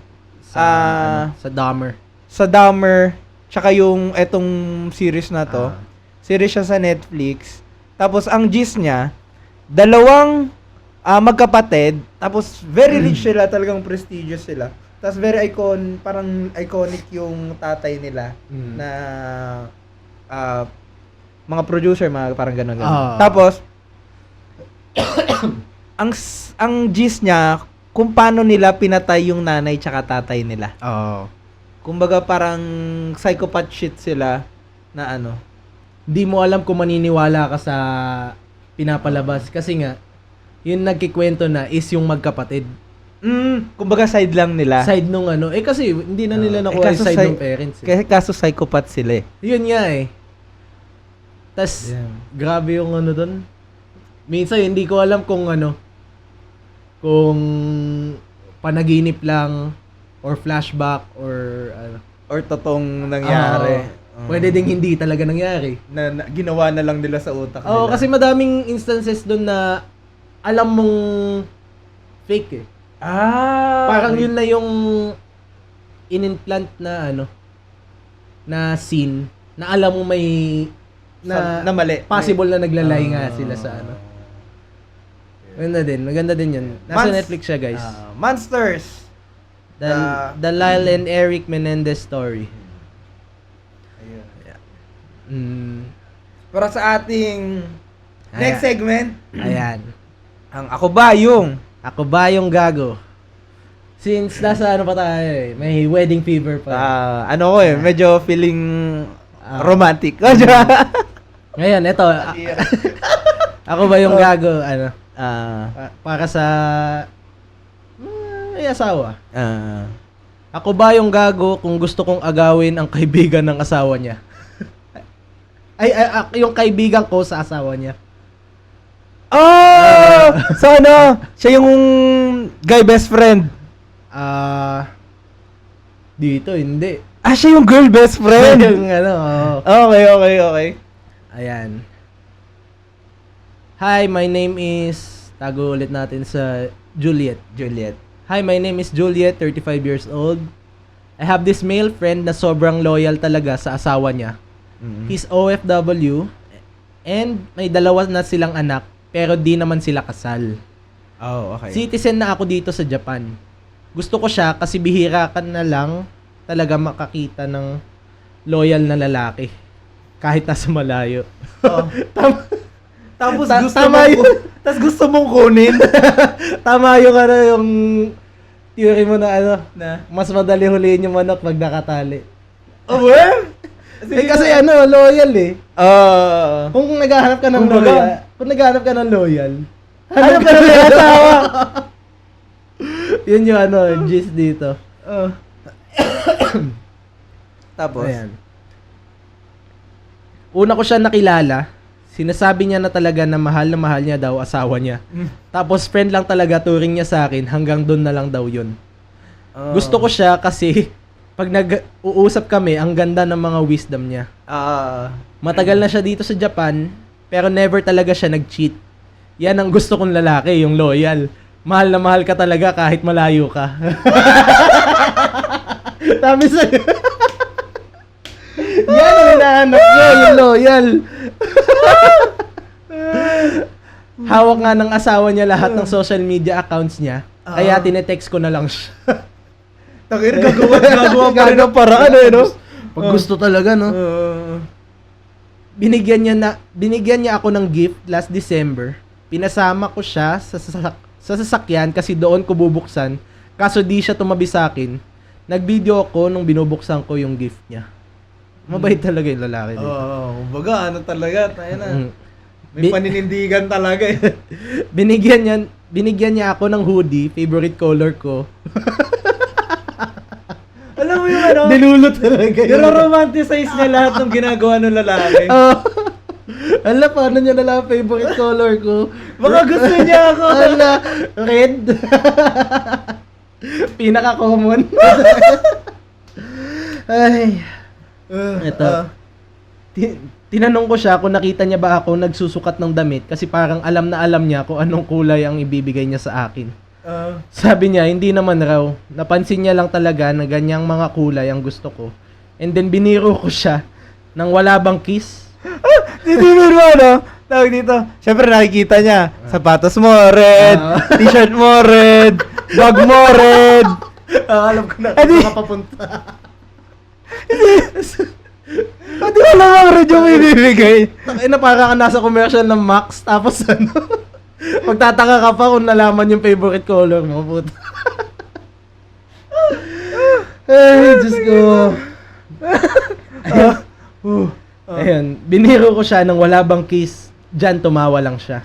Sa Dahmer. sa Dahmer, tsaka yung etong series na to. Series siya sa Netflix. Tapos ang gist niya, dalawang magkapatid, tapos very rich sila, talagang prestigious sila. Tapos very parang iconic yung tatay nila na mga producer, mga parang gano'n. Tapos ang gist niya kung paano nila pinatay yung nanay tsaka tatay nila. Kumbaga parang psychopath shit sila na ano. Hindi mo alam kung maniniwala ka sa pinapalabas kasi nga yung nagkikwento na is yung magkapatid. Kumbaga side lang nila. Side nung ano. Kasi hindi na nila nakuha yung side ng parents. Kaso psychopath sila eh. Yun nga eh. Tas, grabe yung ano dun. Minsan, hindi ko alam kung kung panaginip lang, or flashback, or or totoong nangyari. Pwede ding hindi talaga nangyari. Na ginawa na lang nila sa utak nila. Kasi madaming instances dun na alam mong fake eh. Parang yun na yung in-implant na na scene na alam mo may na mali. Possible na naglalay nga sila sa Maganda din yun. Nasa Netflix siya, guys. Monsters. The Lyle and Eric Menendez story. Para sa ating next segment. Ayan. Ang Ako Ba Yung? Ako ba yung gago? Since nasa pa tayo eh. May wedding fever pa. Medyo feeling romantic. Ngayon, eto. Ako ba yung gago? Para sa may asawa. Ako ba yung gago kung gusto kong agawin ang kaibigan ng asawa niya? Yung kaibigan ko sa asawa niya. So siya yung guy best friend. Dito, hindi. Siya yung girl best friend. Yung Okay. Ayan. Hi, my name is... Tago ulit natin sa Juliet. Hi, my name is Juliet, 35 years old. I have this male friend na sobrang loyal talaga sa asawa niya. He's OFW and may dalawa na silang anak pero di naman sila kasal. Okay. Citizen na ako dito sa Japan. Gusto ko siya kasi bihira ka na lang talaga makakita ng loyal na lalaki. Kahit nasa malayo. Tapos gusto mong kunin. Tama yung yung theory mo na mas madali huliin yung manok pag nakatali. Kasi loyal eh. Kung naghahanap ka ng loyal, hanap ka ng asawa. Yun yung gist dito. Tapos? Ayan. Una ko siya nakilala, sinasabi niya na talaga na mahal niya daw asawa niya. Tapos friend lang talaga turing niya sa akin, hanggang doon na lang daw yun. Gusto ko siya kasi pag nag-uusap kami, ang ganda ng mga wisdom niya. Matagal na siya dito sa Japan, pero never talaga siya nag-cheat. Yan ang gusto kong lalaki, yung loyal. Mahal na mahal ka talaga kahit malayo ka. Dami sa'yo. Yan ang hinahanap ko, yung loyal. Hawak nga ng asawa niya lahat ng social media accounts niya. Kaya tinetext ko na lang siya. Gagawa pa rin ang paraan Pag gusto talaga, no? Binigyan niya ako ng gift last December. Pinasama ko siya sa sasakyan kasi doon ko bubuksan. Kaso di siya tumabi sa akin. Nag-video ako nung binubuksan ko yung gift niya. Mabait talaga yung lalaki dito. Kumbaga, talaga, tayo na. May paninindigan talaga eh. Binigyan niya ako ng hoodie, favorite color ko. Alam mo yung Dinulot talaga yun. Niro-romanticize niya lahat ng ginagawa ng lalaki. Ala, paano niya nalang favorite color ko? Baka gusto niya ako. Ala, red. Pinaka-common. Ay. Ito. Tinanong ko siya kung nakita niya ba ako nagsusukat ng damit kasi parang alam na alam niya kung anong kulay ang ibibigay niya sa akin. Sabi niya, hindi naman raw. Napansin niya lang talaga na ganyang mga kulay ang gusto ko. And then biniro ko siya nang wala bang kiss. Tinibir mo, no? Tawag dito. Siyempre nakikita niya. Sapatos mo, red. T-shirt mo, red. Bag mo, red. Alam ko na Edi- kung papunta. Pati wala mga red yung ibibigay. Tangina, para ka nasa commercial ng Max tapos ano. Magtataka ka pa kung nalaman yung favorite color mo, puto. Ay, Diyos ko. Ayun, biniro ko siya nang wala bang kiss. Diyan, tumawa lang siya.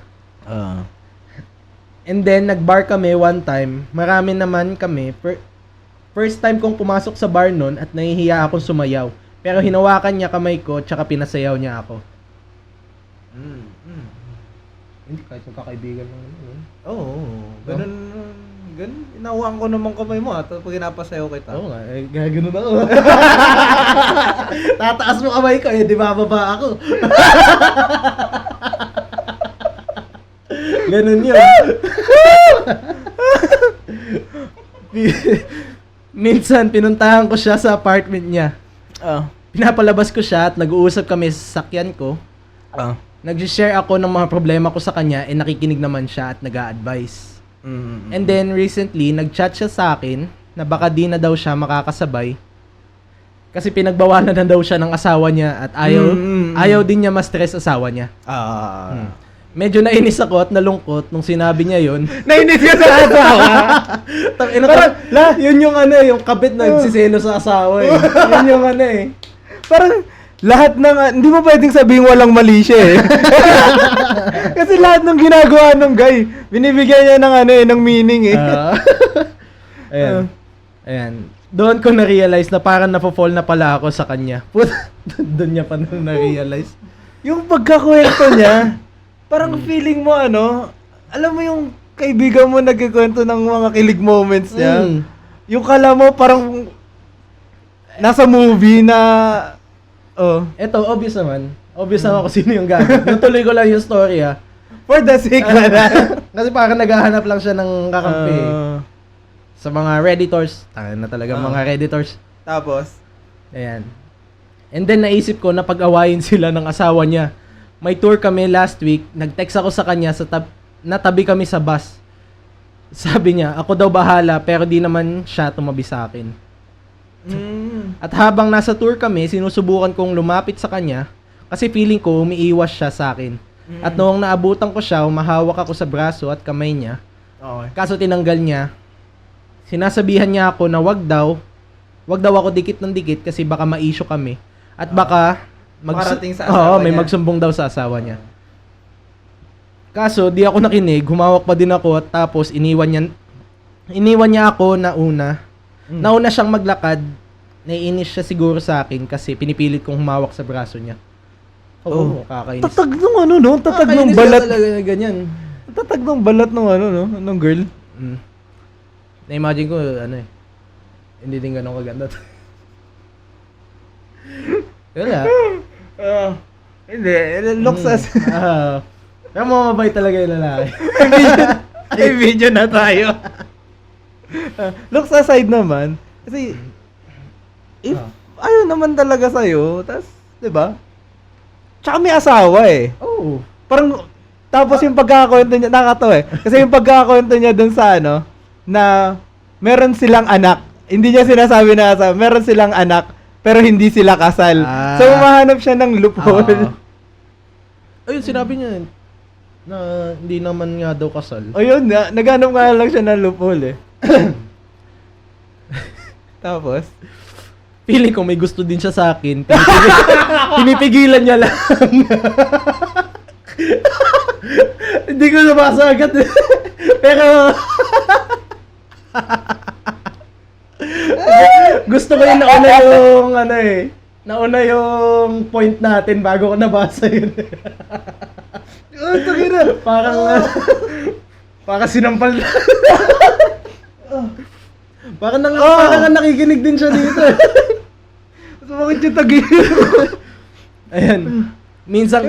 And then, nag-bar kami one time. Marami naman kami. First time kong pumasok sa bar nun at nahihiya akong sumayaw. Pero hinawakan niya kamay ko tsaka pinasayaw niya ako. Hindi, kahit magkakaibigan lang naman. Oo. Ganun. Inawaan ko naman kamay mo at pag pinapasayaw kita. Oo nga, eh, gano'n ako. Tataas mo kamay ko, eh, di bababa ako. Ganun yun. Minsan, pinuntahan ko siya sa apartment niya. Pinapalabas ko siya at nag-uusap kami sa sakyan ko. Nag-share ako ng mga problema ko sa kanya and nakikinig naman siya at nag-a-advise. And then recently, nag-chat siya sa akin na baka di na daw siya makakasabay. Kasi pinagbawalan na daw siya ng asawa niya at ayaw din niya ma-stress asawa niya. Medyo nainis ako at nalungkot nung sinabi niya yun. Nainis ka sa asawa? Yun yung ano, yung kabit na nagsiselo sa asawa eh. Yun yung ano eh. Parang lahat ng, hindi mo pwedeng sabihin walang mali siya eh. Kasi lahat ng ginagawa ng guy, binibigyan niya ng ano eh, ng meaning eh. Ayan. Doon ko na-realize na parang napofall na pala ako sa kanya. Doon niya pa na-realize. Yung pagkakwento niya, parang feeling mo ano, alam mo yung kaibigan mo nagkikwento ng mga kilig moments niya. Yung kala mo parang nasa movie na Eto, obvious naman. Obvious naman kung sino yung gamit. Natuloy ko lang yung story for the sake na. Kasi parang naghahanap lang siya ng kakampi. Sa mga Redditors. Tanga na talaga mga Redditors. Tapos? Ayan. And then naisip ko na pag-awayin sila ng asawa niya. May tour kami last week. Nag-text ako sa kanya natabi kami sa bus. Sabi niya, ako daw bahala pero di naman siya tumabi sa akin. At habang nasa tour kami, sinusubukan kong lumapit sa kanya kasi feeling ko umiiwas siya sa akin. At noong naabutan ko siya, humahawak ako sa braso at kamay niya. Kaso tinanggal niya. Sinasabihan niya ako na wag daw ako dikit ng dikit kasi baka ma-issue kami. At baka makarating sa asawa niya. may magsumbong daw sa asawa niya. Kaso di ako nakinig, humawak pa din ako at tapos iniwan niya ako na una. Nauna siyang maglakad. Naiinis siya siguro sa akin kasi pinipilit kong humawak sa braso niya. Oo, kakainis. Tatag nung ano no? Tatag nung Kakainis balat. ka talaga ganyan. Tatag nung balat nung ano no? Nung girl. Na-imagine ko ano eh. Hindi din ganun kaganda. Wala. Hindi. Looks as... Pero mamabay talaga yung lalaki. Ay, video na tayo. Looks aside naman. Kasi, if ayaw naman talaga sa'yo, tas, di ba? Tsaka may asawa eh. Oo. Parang, tapos yung pagkakakwento niya, nakakatawa eh. Kasi yung pagkakakwento niya dun sa ano, na meron silang anak. Hindi niya sinasabi na asawa, meron silang anak, pero hindi sila kasal. So, umahanap siya ng loophole. Ayun, sinabi niya na hindi naman nga daw kasal. O yun nga, naghanap nga lang siya ng loophole eh. Tapos? Feeling ko may gusto din siya sa akin. Pinipigilan niya lang. Hindi ko nabasa agad eh. Pero gusto ko yung nauna yung ano eh. nauna yung point natin bago ko nabasa yun. Tangina. Parang, parang sinampal na. Parang nakikinig din siya dito. So, bakit yung tagilid? Ayan. Minsan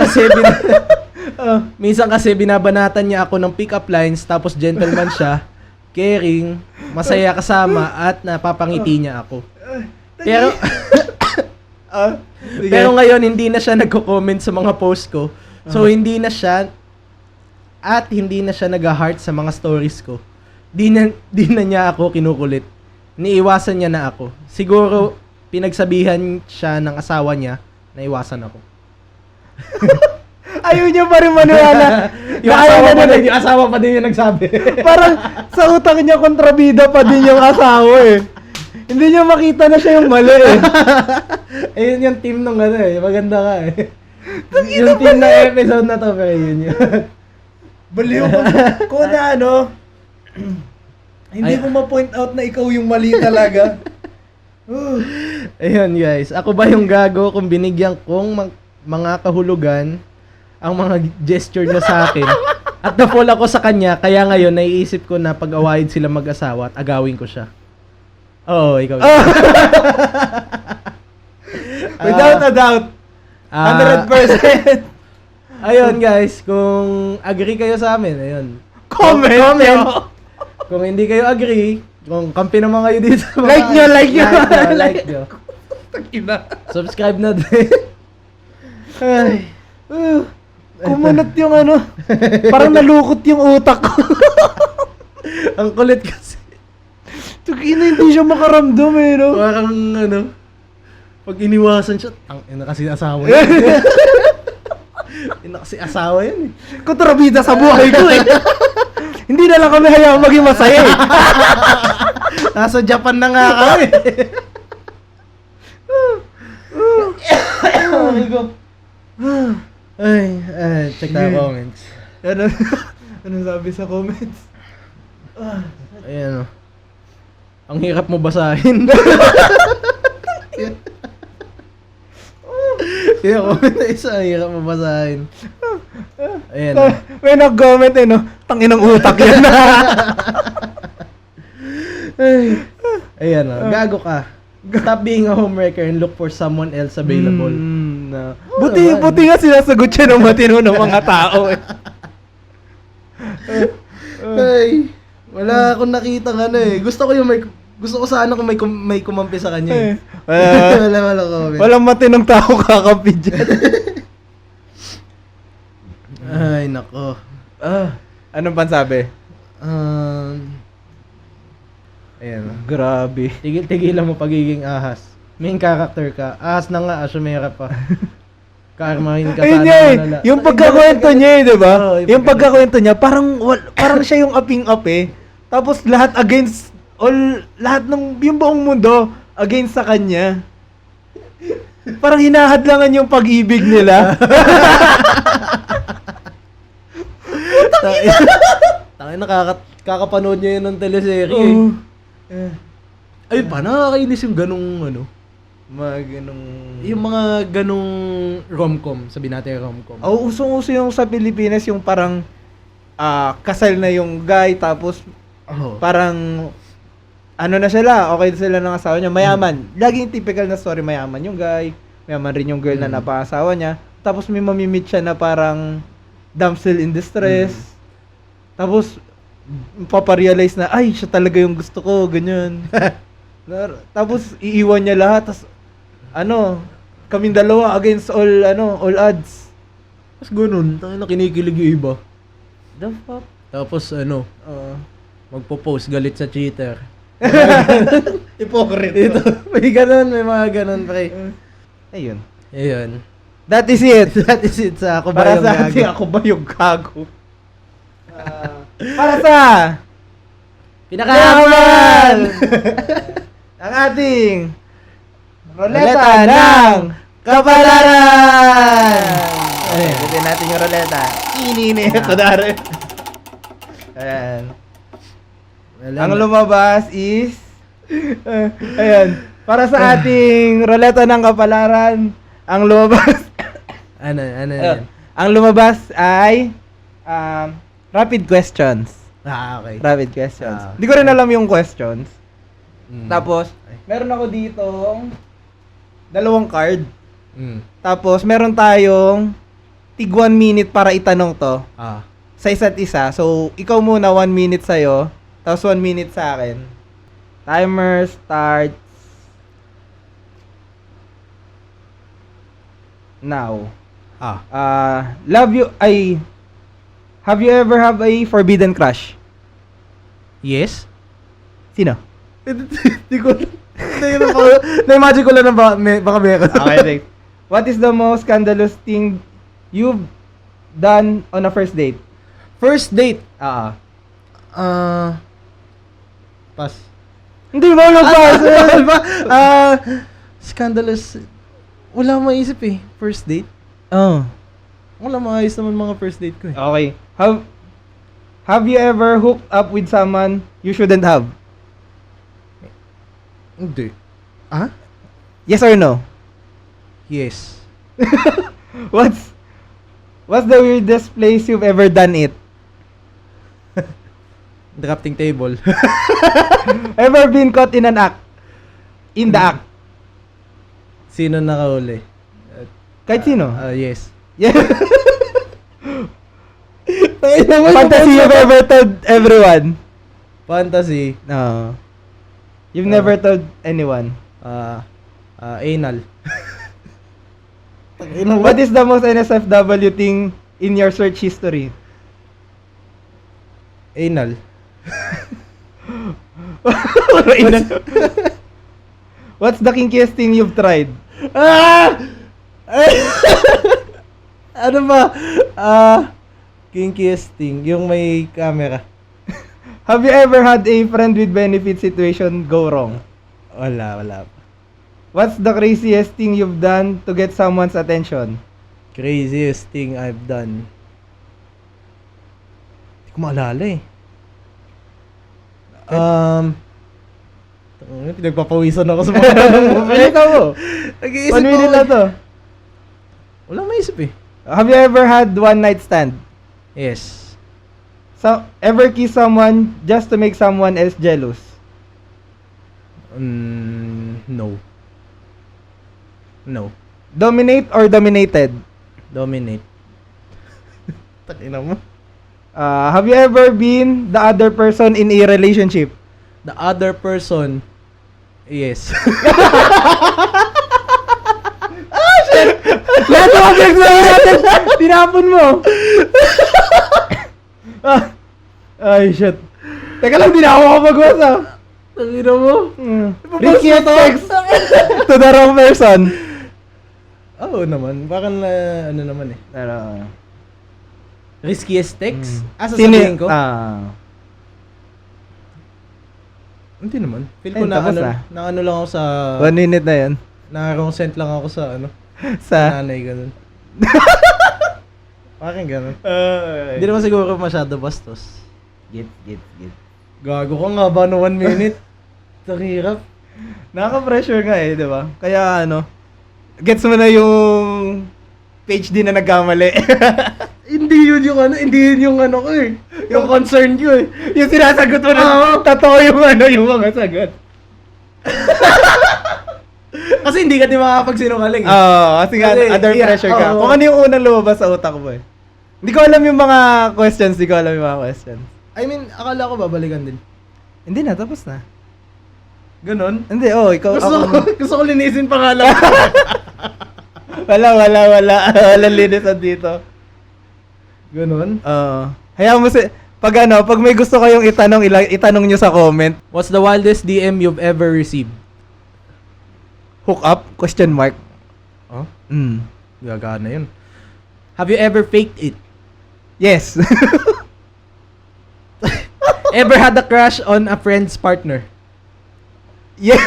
kasi binabanatan niya ako ng pick-up lines tapos gentleman siya, caring, masaya kasama at napapangiti niya ako. Pero pero ngayon hindi na siya nagko-comment sa mga post ko. So hindi na siya nag-heart sa mga stories ko. Di na niya ako kinukulit. Niiwasan niya na ako. Siguro pinagsabihan siya ng asawa niya na iwasan ako. Ayaw niya pa rin maniwala. Yung asawa pa din yung nagsabi. Parang sa utak niya kontrabida pa din yung asawa eh. Hindi niya makita na siya yung mali eh. Ayun yung team nung ano eh. Maganda ka eh. Yung team ng episode na to, pero yun yun. Baliw ko. Kung na ano, hindi ko ma-point out na ikaw yung mali talaga. Ayun guys, ako ba yung gago kung binigyan kong mga kahulugan ang mga gesture niya sa akin at na-fall ako sa kanya, kaya ngayon naiisip ko na pag-awayin sila mag-asawa at agawin ko siya. Oo, ikaw. Without a doubt. 100%. Ayun guys, kung agree kayo sa amin, ayun. Comment. Kung hindi kayo agree, kung kampi naman kayo dito. Like nyo. Like nyo. Takina. Subscribe na din. Ay. Kumunot yung ano. Parang nalukot yung utak ko. Ang kulit kasi. Takina, hindi siya makaramdam eh, no? Parang ano, pag iniwasan siya, ina kasi asawa yun. Ina kasi asawa yun eh. Kontrabida sa buhay ko eh. Hindi na lang kami hayaan maging masaya eh. Nasa Japan na nga kami. Ay, check na comments. Ano sabi sa comments? Ayan o. Ang hirap mo basahin. Yung comment na isa, ang hirap mo basahin. Ayan o. May nag-comment eh, no? Tanginang utak yan. Ayan o, gago ka. Stop being a homewrecker and look for someone else available. No. Buti nga sinasagot siya ng matino ng mga tao eh. Ay, wala akong nakita ng ano eh. Gusto ko sana kung may kumampi sa kanya eh. Wala comment. Walang matinong tao kakampi dyan. Ay, nako. Anong pansabi? Ayan. Grabe. Tigilan mo pagiging ahas. Main character ka. Ahas na nga, asumera pa. Karmahin ka Ayun sana. niya eh. Yung pagkakwento niya eh, di ba? Oo, Yung pagkakwento niya, parang siya yung aping-up eh. Tapos lahat against, lahat ng, yung buong mundo, against sa kanya. Parang hinahadlangan yung pag-ibig nila. Tangin kakapanood niya yun ng teleserye. Ay pa, nakakainis yung ganong ano. Yung mga ganong rom-com, sabihin natin rom-com. Usong-uso yung sa Pilipinas yung parang kasal na yung guy tapos parang ano na sila, okay sila ng asawa niya, mayaman. Laging typical na story, mayaman yung guy, mayaman rin yung girl na napaasawa niya. Tapos may mamimit siya na parang damsel in distress. Tapos paparealize na, ay, siya talaga yung gusto ko, ganyan. Tapos iiwan niya lahat, tapos kaming dalawa against all odds. Tapos ganun, tangin na kinikilig yung iba. The fuck? Tapos magpo-post galit sa cheater. Hypocrite. Ito, may ganun, may mga ganun pre. Ayun. That is it sa ako ba Para yung sa gago? ating ako ba yung gago? Para sa Pinakaman! ang ating roleta ng kapalaran! Butin natin yung roleta. Inini. Kudari. Ayan. Ang lumabas is ayan. Para sa ating roleta ng kapalaran, ang lumabas Ano yan? ang lumabas ay rapid questions. Okay. Rapid questions. Ah, Hindi ko rin alam yung questions. Mm. Tapos, meron ako ditong 2 card. Mm. Tapos, meron tayong tig 1 minute para itanong to sa isa't isa. So, ikaw muna 1 minute sa'yo, tapos 1 minute sa akin. Timer starts now. Have you ever have a forbidden crush? Yes? Sino? Hindi ko na-imagine ko lang na baka meron. Okay, next. What is the most scandalous thing you've done on a first date? First date. Pass. Hindi mo mag-pass. Scandalous. Wala akong maisip eh. First date. Oh. Wala maayos naman mga first date ko eh. Okay. Have you ever hooked up with someone you shouldn't have? Hindi. Yes or no? Yes. What's the weirdest place you've ever done it? Drafting table. Ever been caught in an act? In the act? Sino nakahuli? Kahit sino? Yes. Yeah. Fantasy you've ever told everyone? Fantasy. No. You've never told anyone? Anal. What is the most NSFW thing in your search history? Anal. What's the kinkiest thing you've tried? Ano ba? Kinkiest thing. Yung may camera. Have you ever had a friend with benefit situation go wrong? Wala. What's the craziest thing you've done to get someone's attention? Craziest thing I've done. Hindi ko maalala eh. Pinagpapawisan ako sa mga tanong mo. Ito mo. Nag-iisip 1 minute ako na to. Walang maisip eh. Have you ever had one night stand? Yes. So, ever kiss someone just to make someone else jealous? No. No. Dominate or dominated? Dominate. Takina mo. Have you ever been the other person in a relationship? The other person. Yes. Lahat ng objects na natin, tinapon mo. Ay, shit. Teka lang, di na ako makapag-usap. Takina mo. Riskiest text to the wrong person. Oo naman. Parang ano naman eh. Ano? Riskiest text? Sasabihin ko? Hindi naman. Feel ko Ayun, tapos na ano lang ako sa... 1 minute na yun. Na-consent lang ako sa ano. Sa? Nanay, ganun. Parang ganun. Hindi naman siguro masyado bastos. Get. Gago ka nga ba no 1 minute? Takirap. Nakaka-pressure nga eh, di ba? Kaya ano, gets mo na yung page din na nagkamali. Hindi yun yung ano ko eh. Yung concern ko eh. Yung sinasagot mo na, totoo yung yung mga sagot. Kasi hindi ka di makakapagsinungaling eh. Kasi nga, under pressure ka. Oo. Kung ano yung unang lumabas sa utak mo eh. Hindi ko alam yung mga questions, I mean, akala ko babalikan din. Hindi na, tapos na. Ganon? Hindi, ikaw, Gusto ko linisin pangalan. Wala linisan dito. Ganon? Hayaan mo pag may gusto kayong itanong nyo sa comment. What's the wildest DM you've ever received? Hook up? Question mark. Oh? Mm. Gagana yun. Have you ever faked it? Yes. Ever had a crush on a friend's partner? Yes.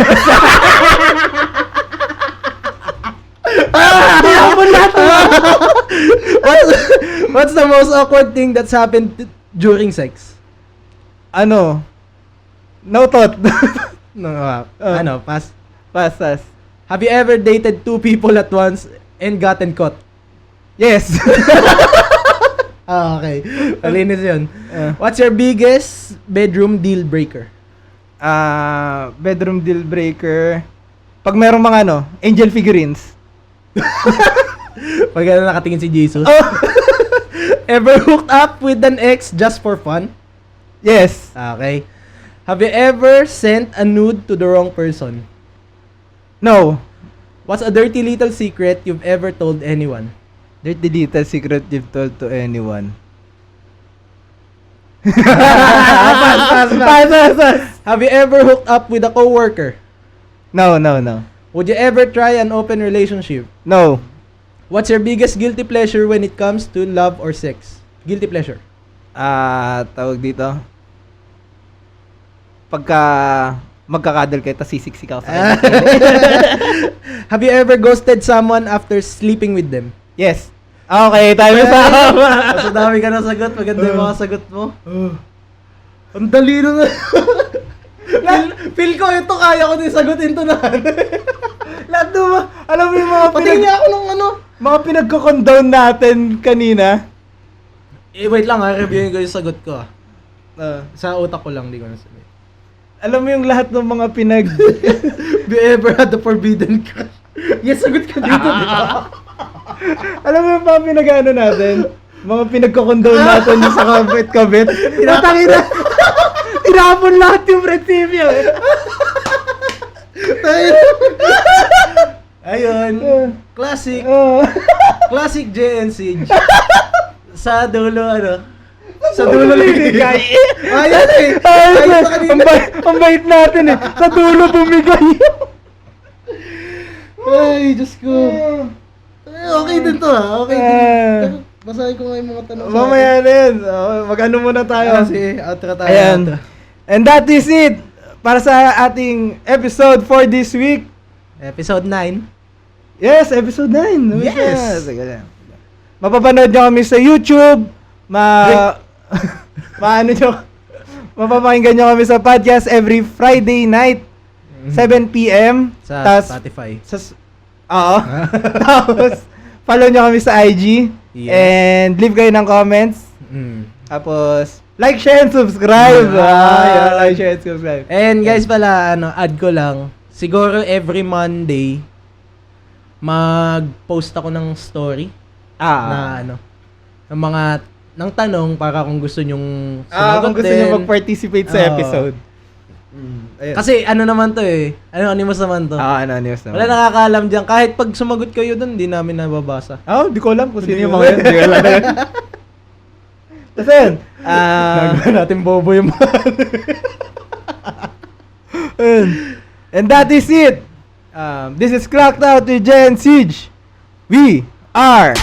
What's the most awkward thing that's happened during sex? Ano? No thought. No, pass. Pass. Have you ever dated two people at once and gotten caught? Yes. Okay. Malinis yun. What's your biggest bedroom deal breaker? Bedroom deal breaker. Pag merong mga angel figurines. Pag nakatingin si Jesus. Oh. Ever hooked up with an ex just for fun? Yes. Okay. Have you ever sent a nude to the wrong person? No. What's a dirty little secret you've ever told anyone? Dirty little secret you've told to anyone. Pass. Pass. Have you ever hooked up with a coworker? No. Would you ever try an open relationship? No. What's your biggest guilty pleasure when it comes to love or sex? Guilty pleasure. Tawag dito. Pagka magkakadal kayo, tas sisiksik ako sa kanya. Have you ever ghosted someone after sleeping with them? Yes. Okay, tayo sa Mas dami ka na sagot. Maganda yung mga sagot mo. Ang dali na. Feel ko ito, kaya ko din sagutin to na. Lahat alam mo yung mga Pati niya ako nung mga pinagko-condone natin kanina. wait lang ha, reviewin ko yung sagot ko ah. Sa utak ko lang, di ko nasabi. Alam mo yung lahat ng mga Have you ever had the forbidden crush? Yes, sagot ka dito, di ba? Alam mo yung mga pinag-ano natin? Mga pinagko-condone natin yung sa kabit-kabit. Natangina. Tinapon lahat yung prinsipyo. Ayun. Classic. Classic JNC. Sa dulo, Sa dulo bumigay. Ayan eh. Ang bait natin eh. Sa dulo bumigay. Ay, Diyos ko. Okay din to ha. Okay din. Basahin ko nga yung mga tanong. Mamaya na yun. Mag-ano muna tayo. Sige, outro tayo. Ayan. Outro. And that is it. Para sa ating episode for this week. Episode 9. Yes, episode 9. Yes. Mapapanood nyo kami sa YouTube. Maano nyo. Mapapakinggan nyo kami sa podcast every Friday night. 7 p.m. Sa Spotify. Oo. Tapos, follow nyo kami sa IG. Yes. And leave kayo ng comments. Tapos, like, share, and subscribe. Like, share, and subscribe. And guys pala, add ko lang. Siguro every Monday, mag-post ako ng story. Na ng tanong para kung gusto nyong sumagot kung gusto nyo mag-participate sa episode. Ayun. Kasi naman to eh. Anonymous naman to. Anonymous naman. Wala nakakaalam dyan. Kahit pag sumagot kayo dun, hindi namin nababasa. Di ko alam kung sino yung mga yun. Di ko alam. Tapos yun. Nagawa natin bobo yung mga. And that is it. This is Cracked Out with Jen Siege. We are...